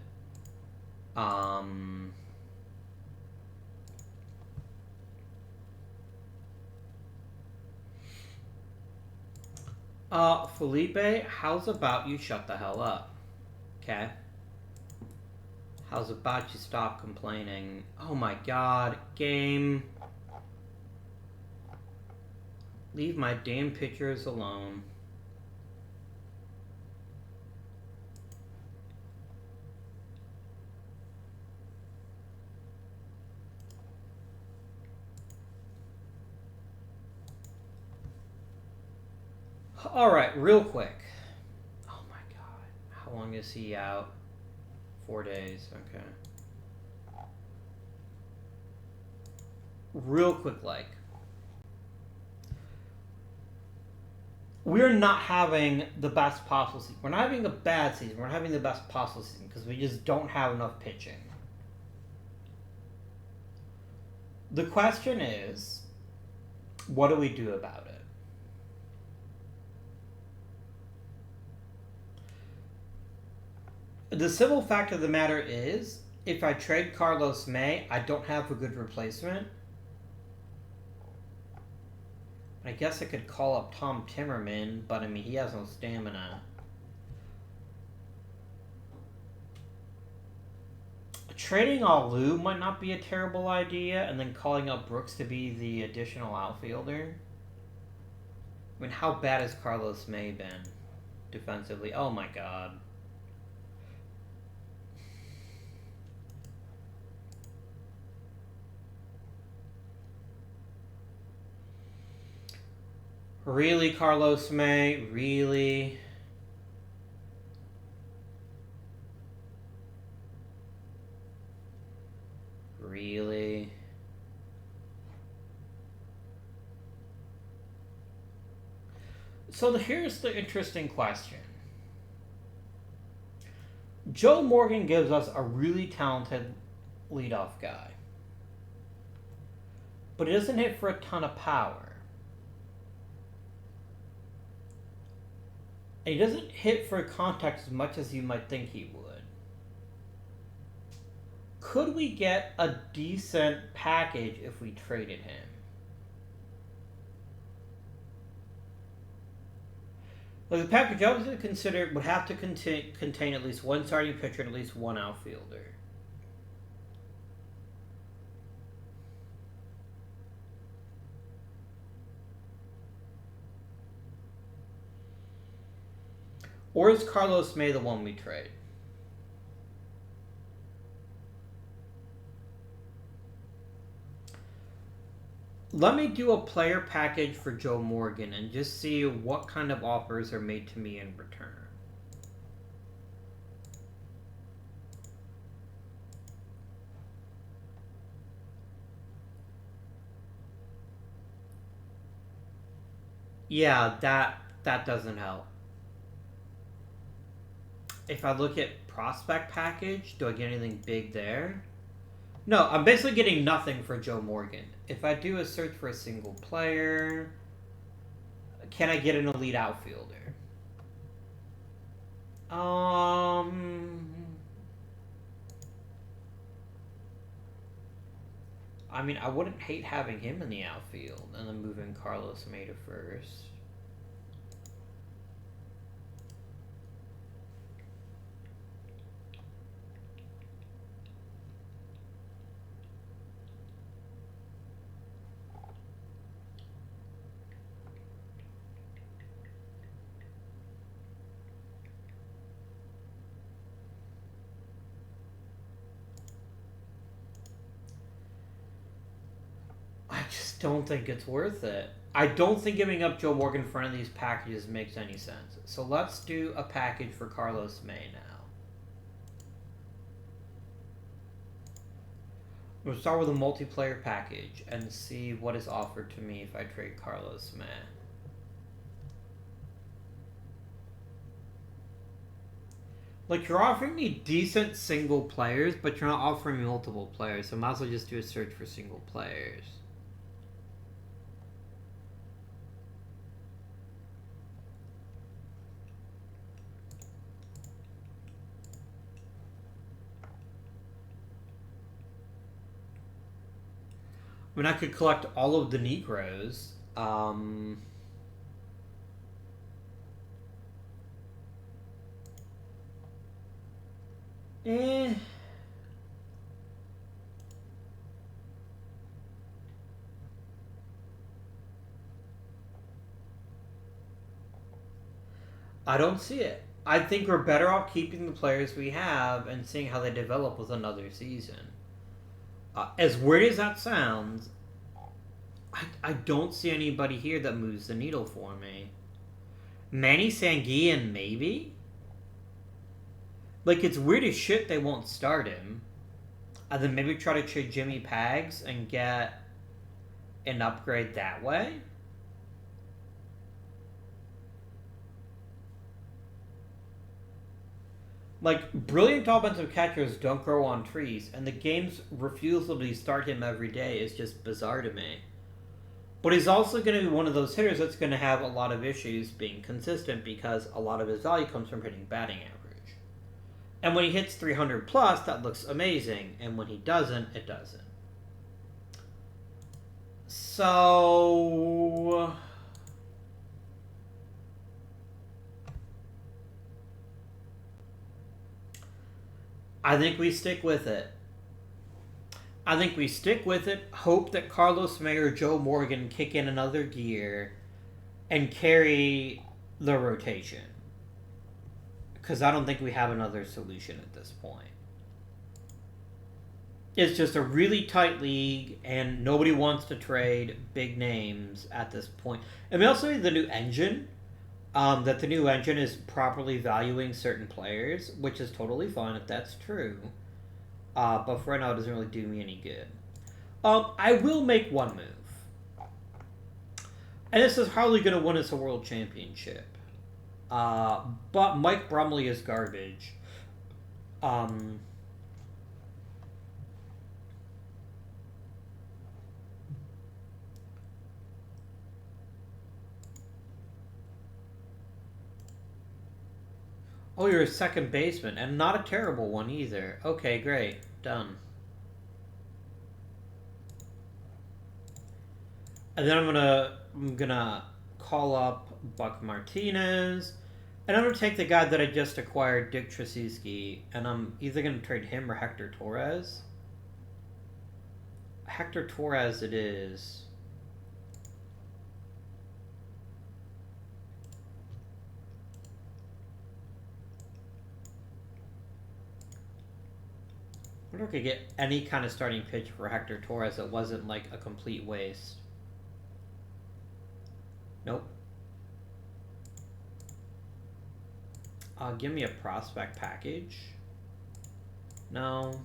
Felipe, how's about you shut the hell up? Okay. How's about you stop complaining? Oh my god, game. Leave my damn pitchers alone. Alright, real quick. Oh my god. How long long is he out? 4 days, okay. Real quick, like. We're not having the best possible season. We're not having a bad season. We're having the best possible season because we just don't have enough pitching. The question is, what do we do about it? The simple fact of the matter is, if I trade Carlos May, I don't have a good replacement. I guess I could call up Tom Timmerman, but I mean, he has no stamina. Trading Alou might not be a terrible idea, and then calling up Brooks to be the additional outfielder. I mean, how bad has Carlos May been defensively? Oh my god. Really, Carlos May? Really? Really? So here's the interesting question. Joe Morgan gives us a really talented leadoff guy, but he doesn't hit for a ton of power. And he doesn't hit for contact as much as you might think he would. Could we get a decent package if we traded him? Well, the package I would consider would have to contain at least one starting pitcher and at least one outfielder. Or is Carlos May the one we trade? Let me do a player package for Joe Morgan and just see what kind of offers are made to me in return. Yeah, that doesn't help. If I look at prospect package, do I get anything big there? No, I'm basically getting nothing for Joe Morgan. If I do a search for a single player, can I get an elite outfielder? I mean, I wouldn't hate having him in the outfield and then moving Carlos May to first. Don't think it's worth it. I don't think giving up Joe Morgan for any of these packages makes any sense. So let's do a package for Carlos May now. We'll start with a multiplayer package and see what is offered to me if I trade Carlos May. Like, you're offering me decent single players, but you're not offering me multiple players, so I might as well just do a search for single players. I mean, I could collect all of the Negroes. I don't see it. I think we're better off keeping the players we have and seeing how they develop with another season. As weird as that sounds, I don't see anybody here that moves the needle for me. Manny Sanguillen, maybe? Like, it's weird as shit they won't start him. And then maybe try to trade Jimmy Pags and get an upgrade that way. Like, brilliant offensive catchers don't grow on trees, and the game's refusal to start him every day is just bizarre to me. But he's also going to be one of those hitters that's going to have a lot of issues being consistent because a lot of his value comes from hitting batting average. And when he hits 300 plus, that looks amazing, and when he doesn't, it doesn't. So I think we stick with it. Hope that Carlos May or Joe Morgan kick in another gear and carry the rotation. Because I don't think we have another solution at this point. It's just a really tight league, and nobody wants to trade big names at this point. And we also need the new engine. That the new engine is properly valuing certain players, which is totally fine if that's true. But for right now, it doesn't really do me any good. I will make one move. And this is hardly going to win us a world championship. But Mike Brumley is garbage. Oh, you're a second baseman, and not a terrible one either. Okay, great. Done. And then I'm gonna call up Buck Martinez, and I'm gonna take the guy that I just acquired, Dick Tracewski, and I'm either gonna trade him or Hector Torres. Hector Torres it is. I wonder if I could get any kind of starting pitch for Hector Torres that wasn't like a complete waste. Nope. Give me a prospect package. No.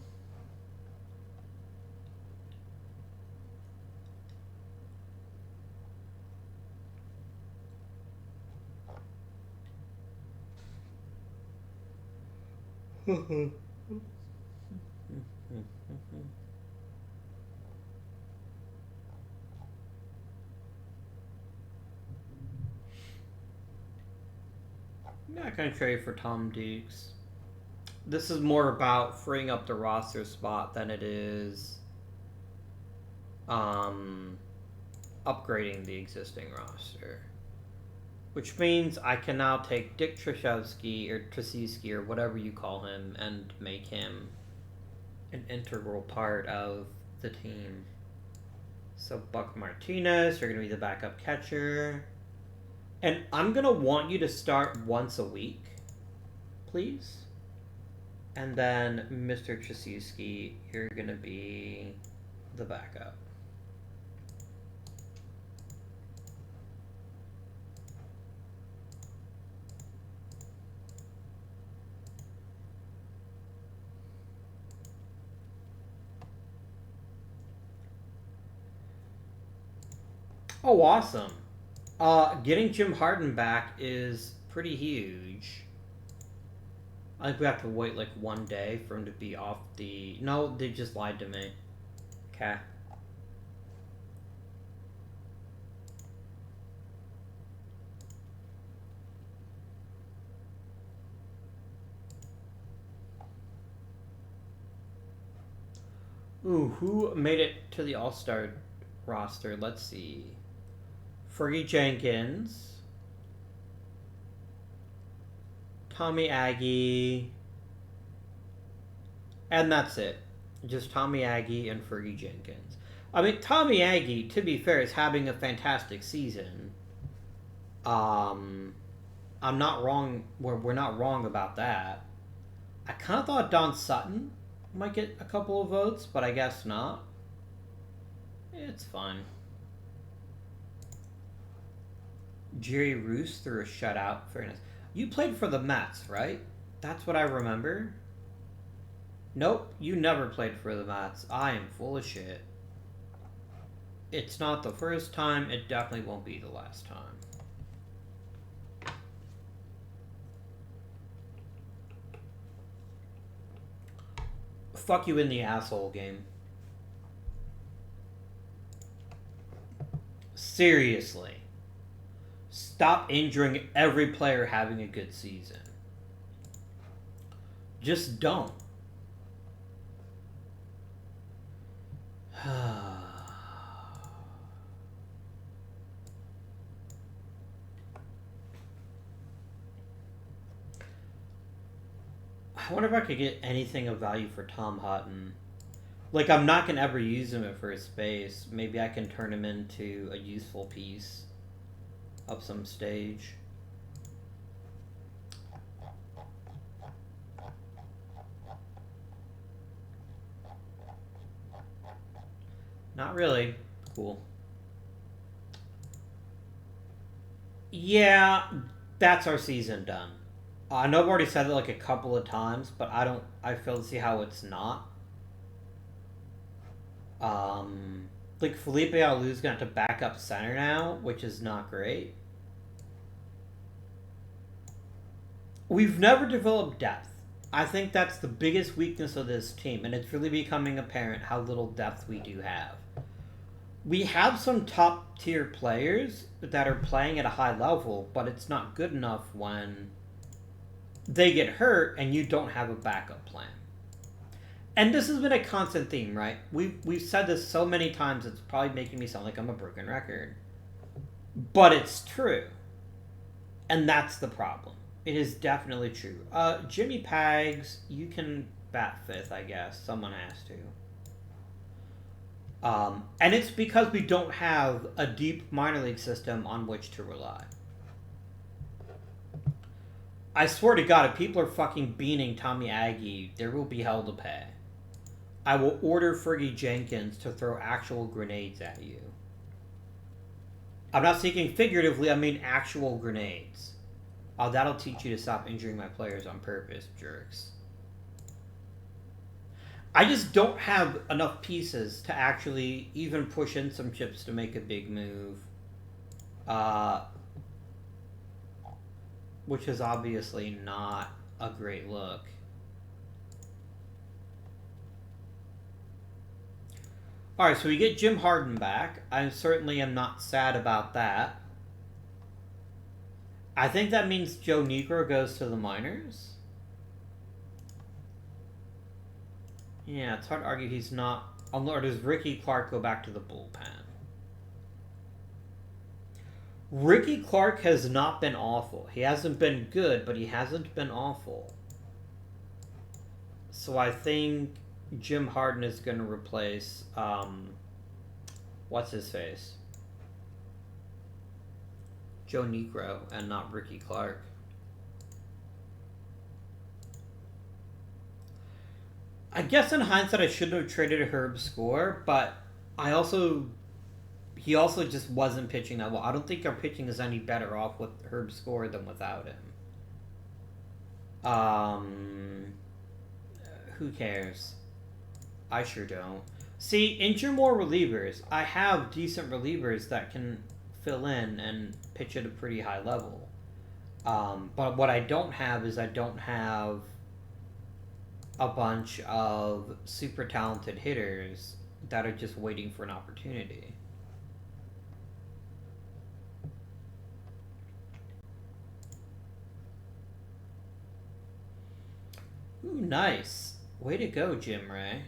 I'm not going to trade for Tom Dukes. This is more about freeing up the roster spot than it is upgrading the existing roster. Which means I can now take Dick Tracewski or whatever you call him and make him an integral part of the team. So Buck Martinez, you're going to be the backup catcher. And I'm going to want you to start once a week, please. And then Mr. Tracewski, you're going to be the backup. Oh, awesome. Getting Jim Harden back is pretty huge. I think we have to wait like one day for him to be off the... No, they just lied to me. Okay. Ooh, who made it to the All-Star roster? Let's see. Fergie Jenkins. Tommy Aggie. And that's it. Just Tommy Aggie and Fergie Jenkins. I mean, Tommy Aggie, to be fair, is having a fantastic season. I'm not wrong. We're not wrong about that. I kind of thought Don Sutton might get a couple of votes, but I guess not. It's fine. Jerry Roos threw a shutout. Very nice. You played for the Mets, right? That's what I remember. Nope, you never played for the Mets. I am full of shit. It's not the first time, it definitely won't be the last time. Fuck you in the asshole game. Seriously. Stop injuring every player having a good season. Just don't. I wonder if I could get anything of value for Tom Hutton. Like, I'm not going to ever use him at first base. Maybe I can turn him into a useful piece of some stage. Not really. Cool. Yeah, that's our season done. I know I've already said it like a couple of times, but I fail to see how it's not. Like Felipe Alu's gonna have to back up center now, which is not great. We've never developed depth. I think that's the biggest weakness of this team, and it's really becoming apparent how little depth we do have. We have some top tier players that are playing at a high level, but it's not good enough when they get hurt and you don't have a backup plan. And this has been a constant theme, right? We've said this so many times, it's probably making me sound like I'm a broken record. But it's true. And that's the problem. It is definitely true. Jimmy Pags, you can bat fifth, I guess. Someone has to. And it's because we don't have a deep minor league system on which to rely. I swear to God, if people are fucking beaning Tommy Aggie, there will be hell to pay. I will order Fergie Jenkins to throw actual grenades at you. I'm not speaking figuratively, I mean actual grenades. That'll teach you to stop injuring my players on purpose, jerks. I just don't have enough pieces to actually even push in some chips to make a big move. Which is obviously not a great look. Alright, so we get Jim Harden back. I certainly am not sad about that. I think that means Joe Negro goes to the minors. Yeah, it's hard to argue he's not... Or does Ricky Clark go back to the bullpen? Ricky Clark has not been awful. He hasn't been good, but he hasn't been awful. So I think Jim Harden is going to replace, what's his face? Joe Negro and not Ricky Clark. I guess in hindsight I shouldn't have traded Herb Score, but he also just wasn't pitching that well. I don't think our pitching is any better off with Herb Score than without him. Who cares? I sure don't. See, injure more relievers. I have decent relievers that can fill in and pitch at a pretty high level. But what I don't have is I don't have a bunch of super talented hitters that are just waiting for an opportunity. Ooh, nice. Way to go, Jim Ray.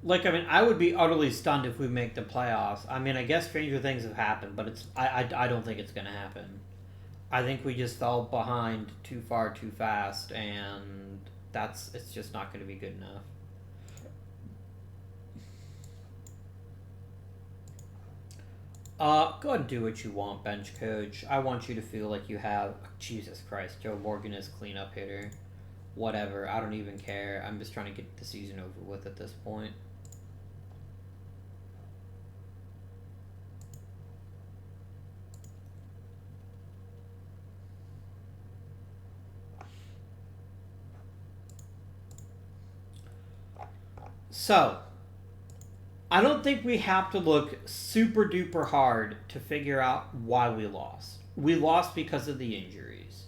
Like, I mean, I would be utterly stunned if we make the playoffs. I mean, I guess stranger things have happened, but I don't think it's going to happen. I think we just fell behind too far too fast, and it's just not going to be good enough. Go ahead and do what you want, bench coach. I want you to feel like you have... Jesus Christ, Joe Morgan is cleanup hitter. Whatever, I don't even care. I'm just trying to get the season over with at this point. So, I don't think we have to look super duper hard to figure out why we lost. We lost because of the injuries.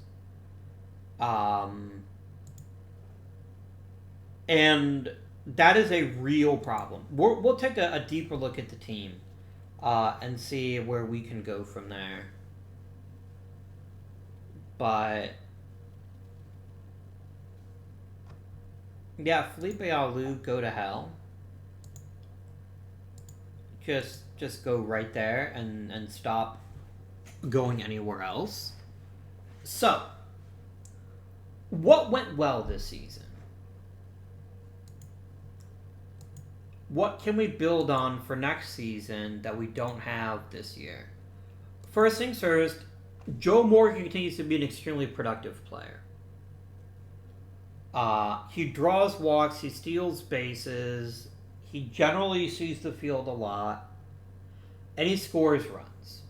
And that is a real problem. We'll take a deeper look at the team and see where we can go from there. But yeah, Felipe Alou, go to hell. Just go right there and stop going anywhere else. So, what went well this season? What can we build on for next season that we don't have this year? First things first, Joe Morgan continues to be an extremely productive player. He draws walks, he steals bases, he generally sees the field a lot, and he scores runs.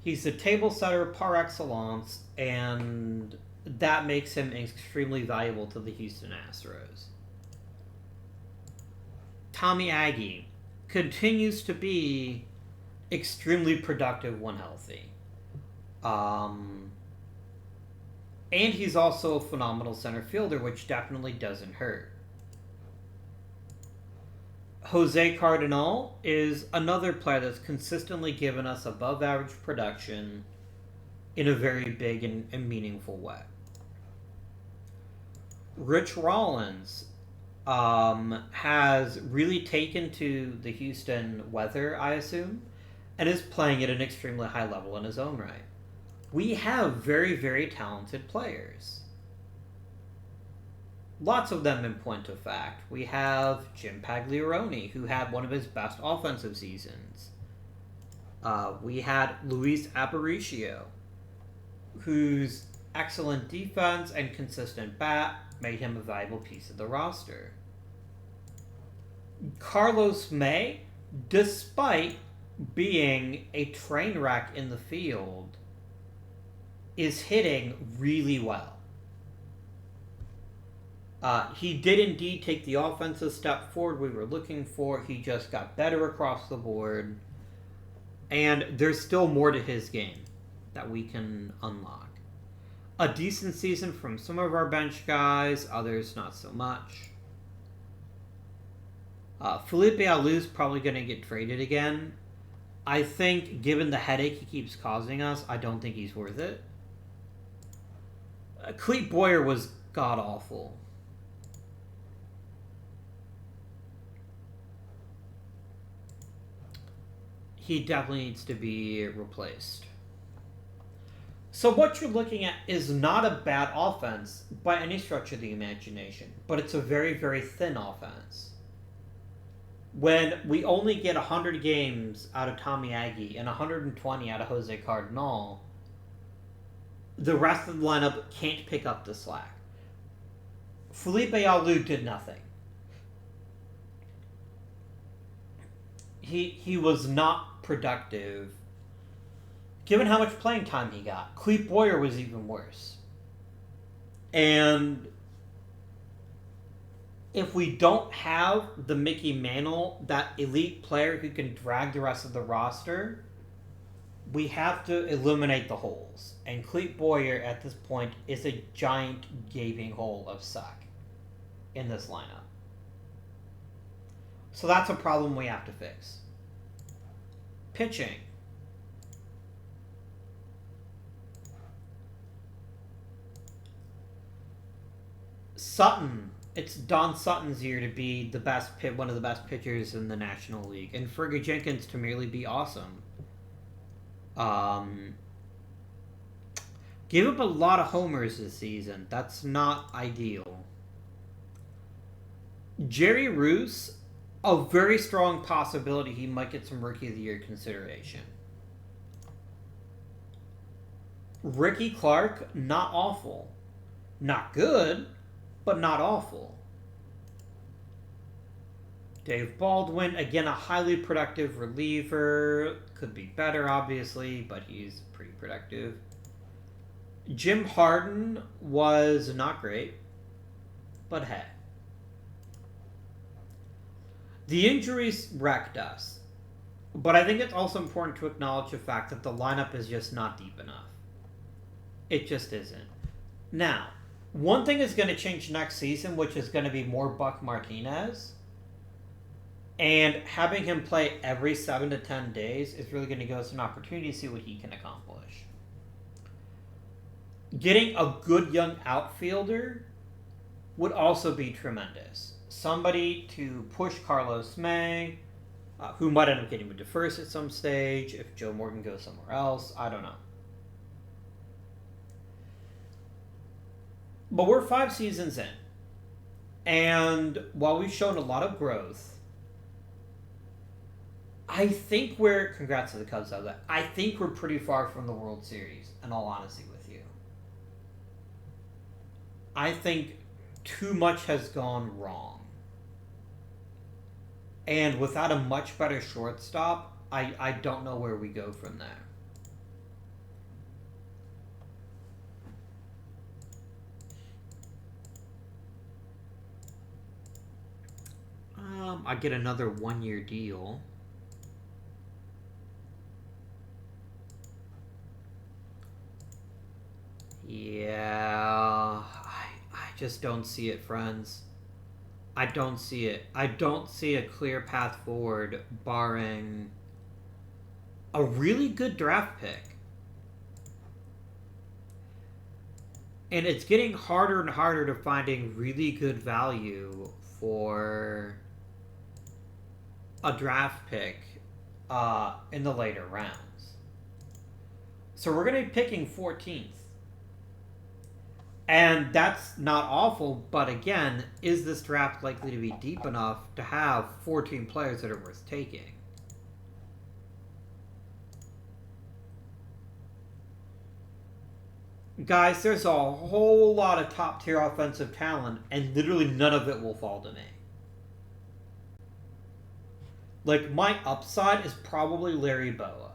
He's a table setter par excellence, and that makes him extremely valuable to the Houston Astros. Tommy Aggie continues to be extremely productive when healthy. And he's also a phenomenal center fielder, which definitely doesn't hurt. Jose Cardinal is another player that's consistently given us above average production in a very big and meaningful way. Rich Rollins has really taken to the Houston weather, I assume, and is playing at an extremely high level in his own right. We have very, very talented players. Lots of them in point of fact. We have Jim Pagliarone, who had one of his best offensive seasons. We had Luis Aparicio, whose excellent defense and consistent bat made him a valuable piece of the roster. Carlos May, despite being a train wreck in the field, is hitting really well. He did indeed take the offensive step forward we were looking for. He just got better across the board. And there's still more to his game that we can unlock. A decent season from some of our bench guys, others not so much. Felipe Alou's probably going to get traded again. I think, given the headache he keeps causing us, I don't think he's worth it. Clete Boyer was god-awful. He definitely needs to be replaced. So what you're looking at is not a bad offense by any stretch of the imagination, but it's a very, very thin offense. When we only get 100 games out of Tommy Aggie and 120 out of Jose Cardinal, the rest of the lineup can't pick up the slack. Felipe Alou did nothing. He was not productive. Given how much playing time he got, Clete Boyer was even worse. And if we don't have the Mickey Mantle, that elite player who can drag the rest of the roster, we have to eliminate the holes. And Clete Boyer, at this point, is a giant gaping hole of suck in this lineup. So that's a problem we have to fix. Pitching. Sutton. It's Don Sutton's year to be the best one of the best pitchers in the National League, and Fergie Jenkins to merely be awesome. Give up a lot of homers this season. That's not ideal. Jerry Roos a very strong possibility he might get some Rookie of the Year consideration. Ricky Clark, not awful. Not good, but not awful. Dave Baldwin, again, a highly productive reliever. Could be better, obviously, but he's pretty productive. Jim Harden was not great, but hey. The injuries wrecked us, but I think it's also important to acknowledge the fact that the lineup is just not deep enough. It just isn't. Now, one thing is going to change next season, which is going to be more Buck Martinez. And having him play every 7 to 10 days is really going to give us an opportunity to see what he can accomplish. Getting a good young outfielder would also be tremendous. Somebody to push Carlos May, who might end up getting moved to first at some stage, if Joe Morgan goes somewhere else, I don't know. But we're 5 seasons in. And while we've shown a lot of growth, I think congrats to the Cubs out of that. I think we're pretty far from the World Series, in all honesty with you. I think too much has gone wrong. And without a much better shortstop, I don't know where we go from there. I get another 1-year deal. Yeah, I just don't see it, friends. I don't see it. I don't see a clear path forward barring a really good draft pick. And it's getting harder and harder to finding really good value for a draft pick in the later rounds. So we're going to be picking 14th. And that's not awful, but again, is this draft likely to be deep enough to have 14 players that are worth taking? Guys, there's a whole lot of top-tier offensive talent, and literally none of it will fall to me. Like, my upside is probably Larry Boa.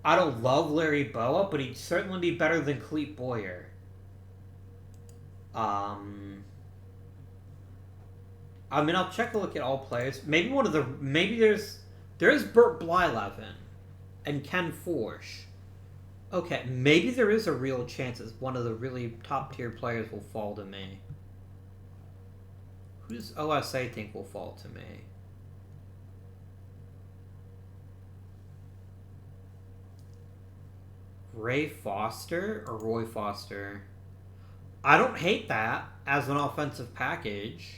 I don't love Larry Boa, but he'd certainly be better than Clete Boyer. I mean, I'll check a look at all players. Maybe there's Bert Blyleven and Ken Forsch. Okay, maybe there is a real chance that one of the really top tier players will fall to me. Who does OSA think will fall to me? Ray Foster or Roy Foster? I don't hate that as an offensive package.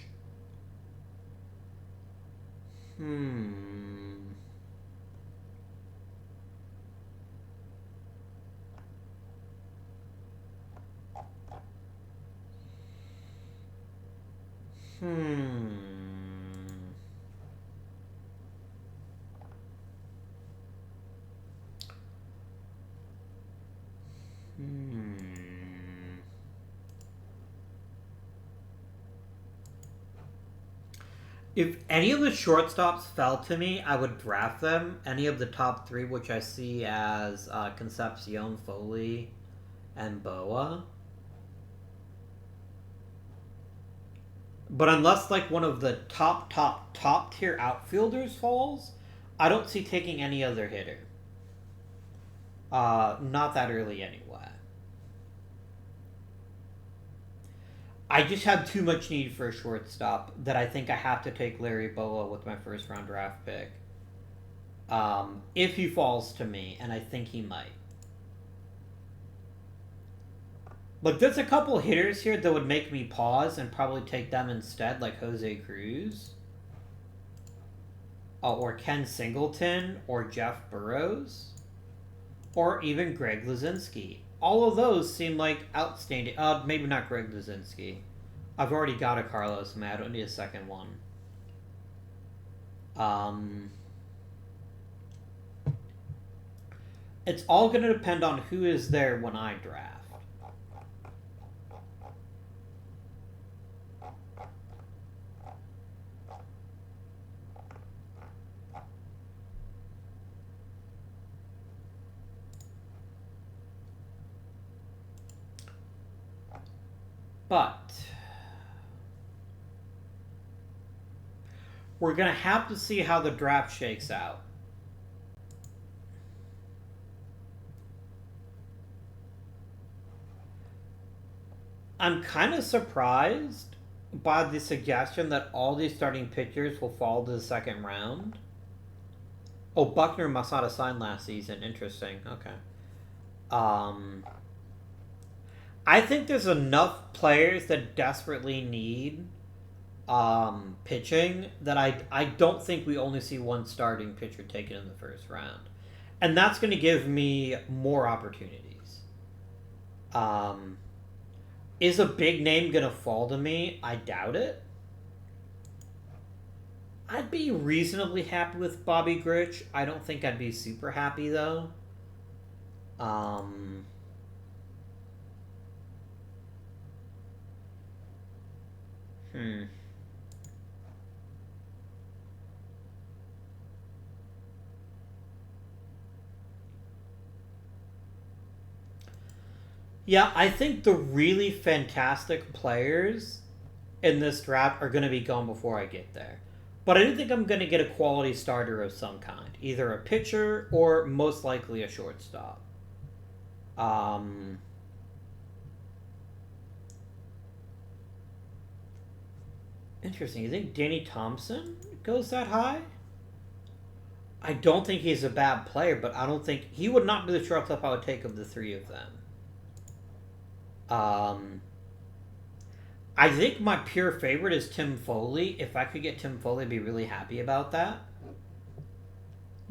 If any of the shortstops fell to me, I would draft them. Any of the top 3, which I see as Concepcion, Foley, and Boa. But unless like one of the top tier outfielders falls, I don't see taking any other hitter. Not that early anyway. I just have too much need for a shortstop that I think I have to take Larry Boa with my first round draft pick. If he falls to me, and I think he might. Look, there's a couple hitters here that would make me pause and probably take them instead, like Jose Cruz. Or Ken Singleton, or Jeff Burrows. Or even Greg Luzinski. All of those seem like outstanding. Maybe not Greg Luzinski. I've already got a Carlos May. I don't need a second one. It's all going to depend on who is there when I draft. But we're going to have to see how the draft shakes out. I'm kind of surprised by the suggestion that all these starting pitchers will fall to the second round. Oh, Buckner must not have signed last season. Interesting. Okay. I think there's enough players that desperately need pitching that I don't think we only see one starting pitcher taken in the first round. And that's going to give me more opportunities. Is a big name going to fall to me? I doubt it. I'd be reasonably happy with Bobby Grich. I don't think I'd be super happy, though. Yeah, I think the really fantastic players in this draft are going to be gone before I get there. But I do think I'm going to get a quality starter of some kind. Either a pitcher or most likely a shortstop. Interesting. You think Danny Thompson goes that high? I don't think he's a bad player, but I don't think... He would not be the shortstop I would take of the three of them. I think my pure favorite is Tim Foley. If I could get Tim Foley, I'd be really happy about that.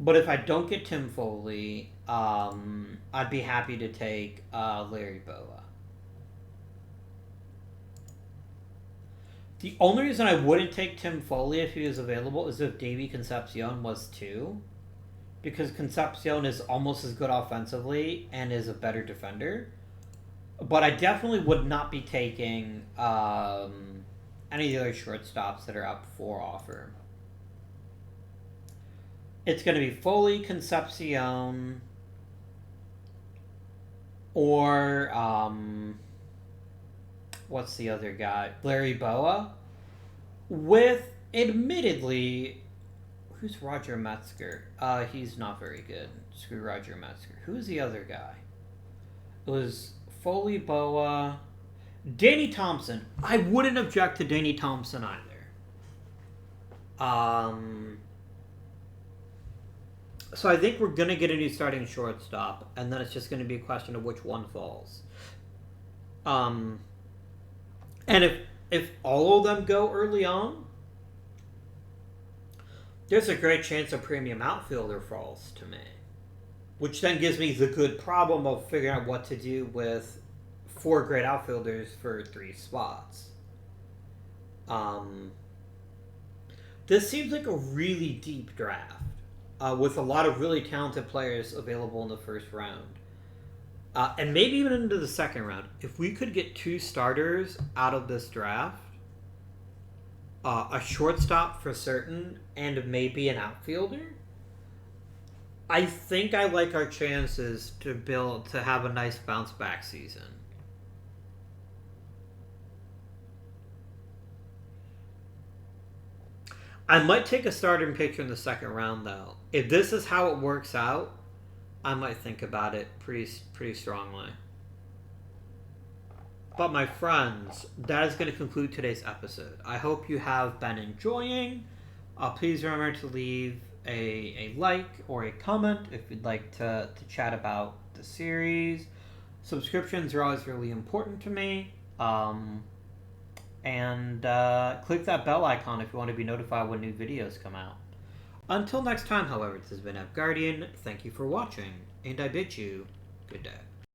But if I don't get Tim Foley, I'd be happy to take Larry Boa. The only reason I wouldn't take Tim Foley if he was available is if Davey Concepcion was too. Because Concepcion is almost as good offensively and is a better defender. But I definitely would not be taking any of the other shortstops that are up for offer. It's going to be Foley, Concepcion, or what's the other guy? Larry Boa. With, admittedly, who's Roger Metzger? He's not very good. Screw Roger Metzger. Who's the other guy? It was Foley, Boa, Danny Thompson. I wouldn't object to Danny Thompson either. So I think we're going to get a new starting shortstop, and then it's just going to be a question of which one falls. And if all of them go early on, there's a great chance a premium outfielder falls to me. Which then gives me the good problem of figuring out what to do with 4 great outfielders for 3 spots. This seems like a really deep draft. With a lot of really talented players available in the first round. And maybe even into the second round. If we could get 2 starters out of this draft, a shortstop for certain, and maybe an outfielder, I think I like our chances to have a nice bounce back season. I might take a starting pitcher in the second round, though. If this is how it works out, I might think about it pretty strongly. But my friends, that is going to conclude today's episode. I hope you have been enjoying. Please remember to leave a like or a comment if you'd like to chat about the series. Subscriptions are always really important to me. And click that bell icon if you want to be notified when new videos come out. Until next time, however, this has been Guardian. Thank you for watching, and I bid you good day.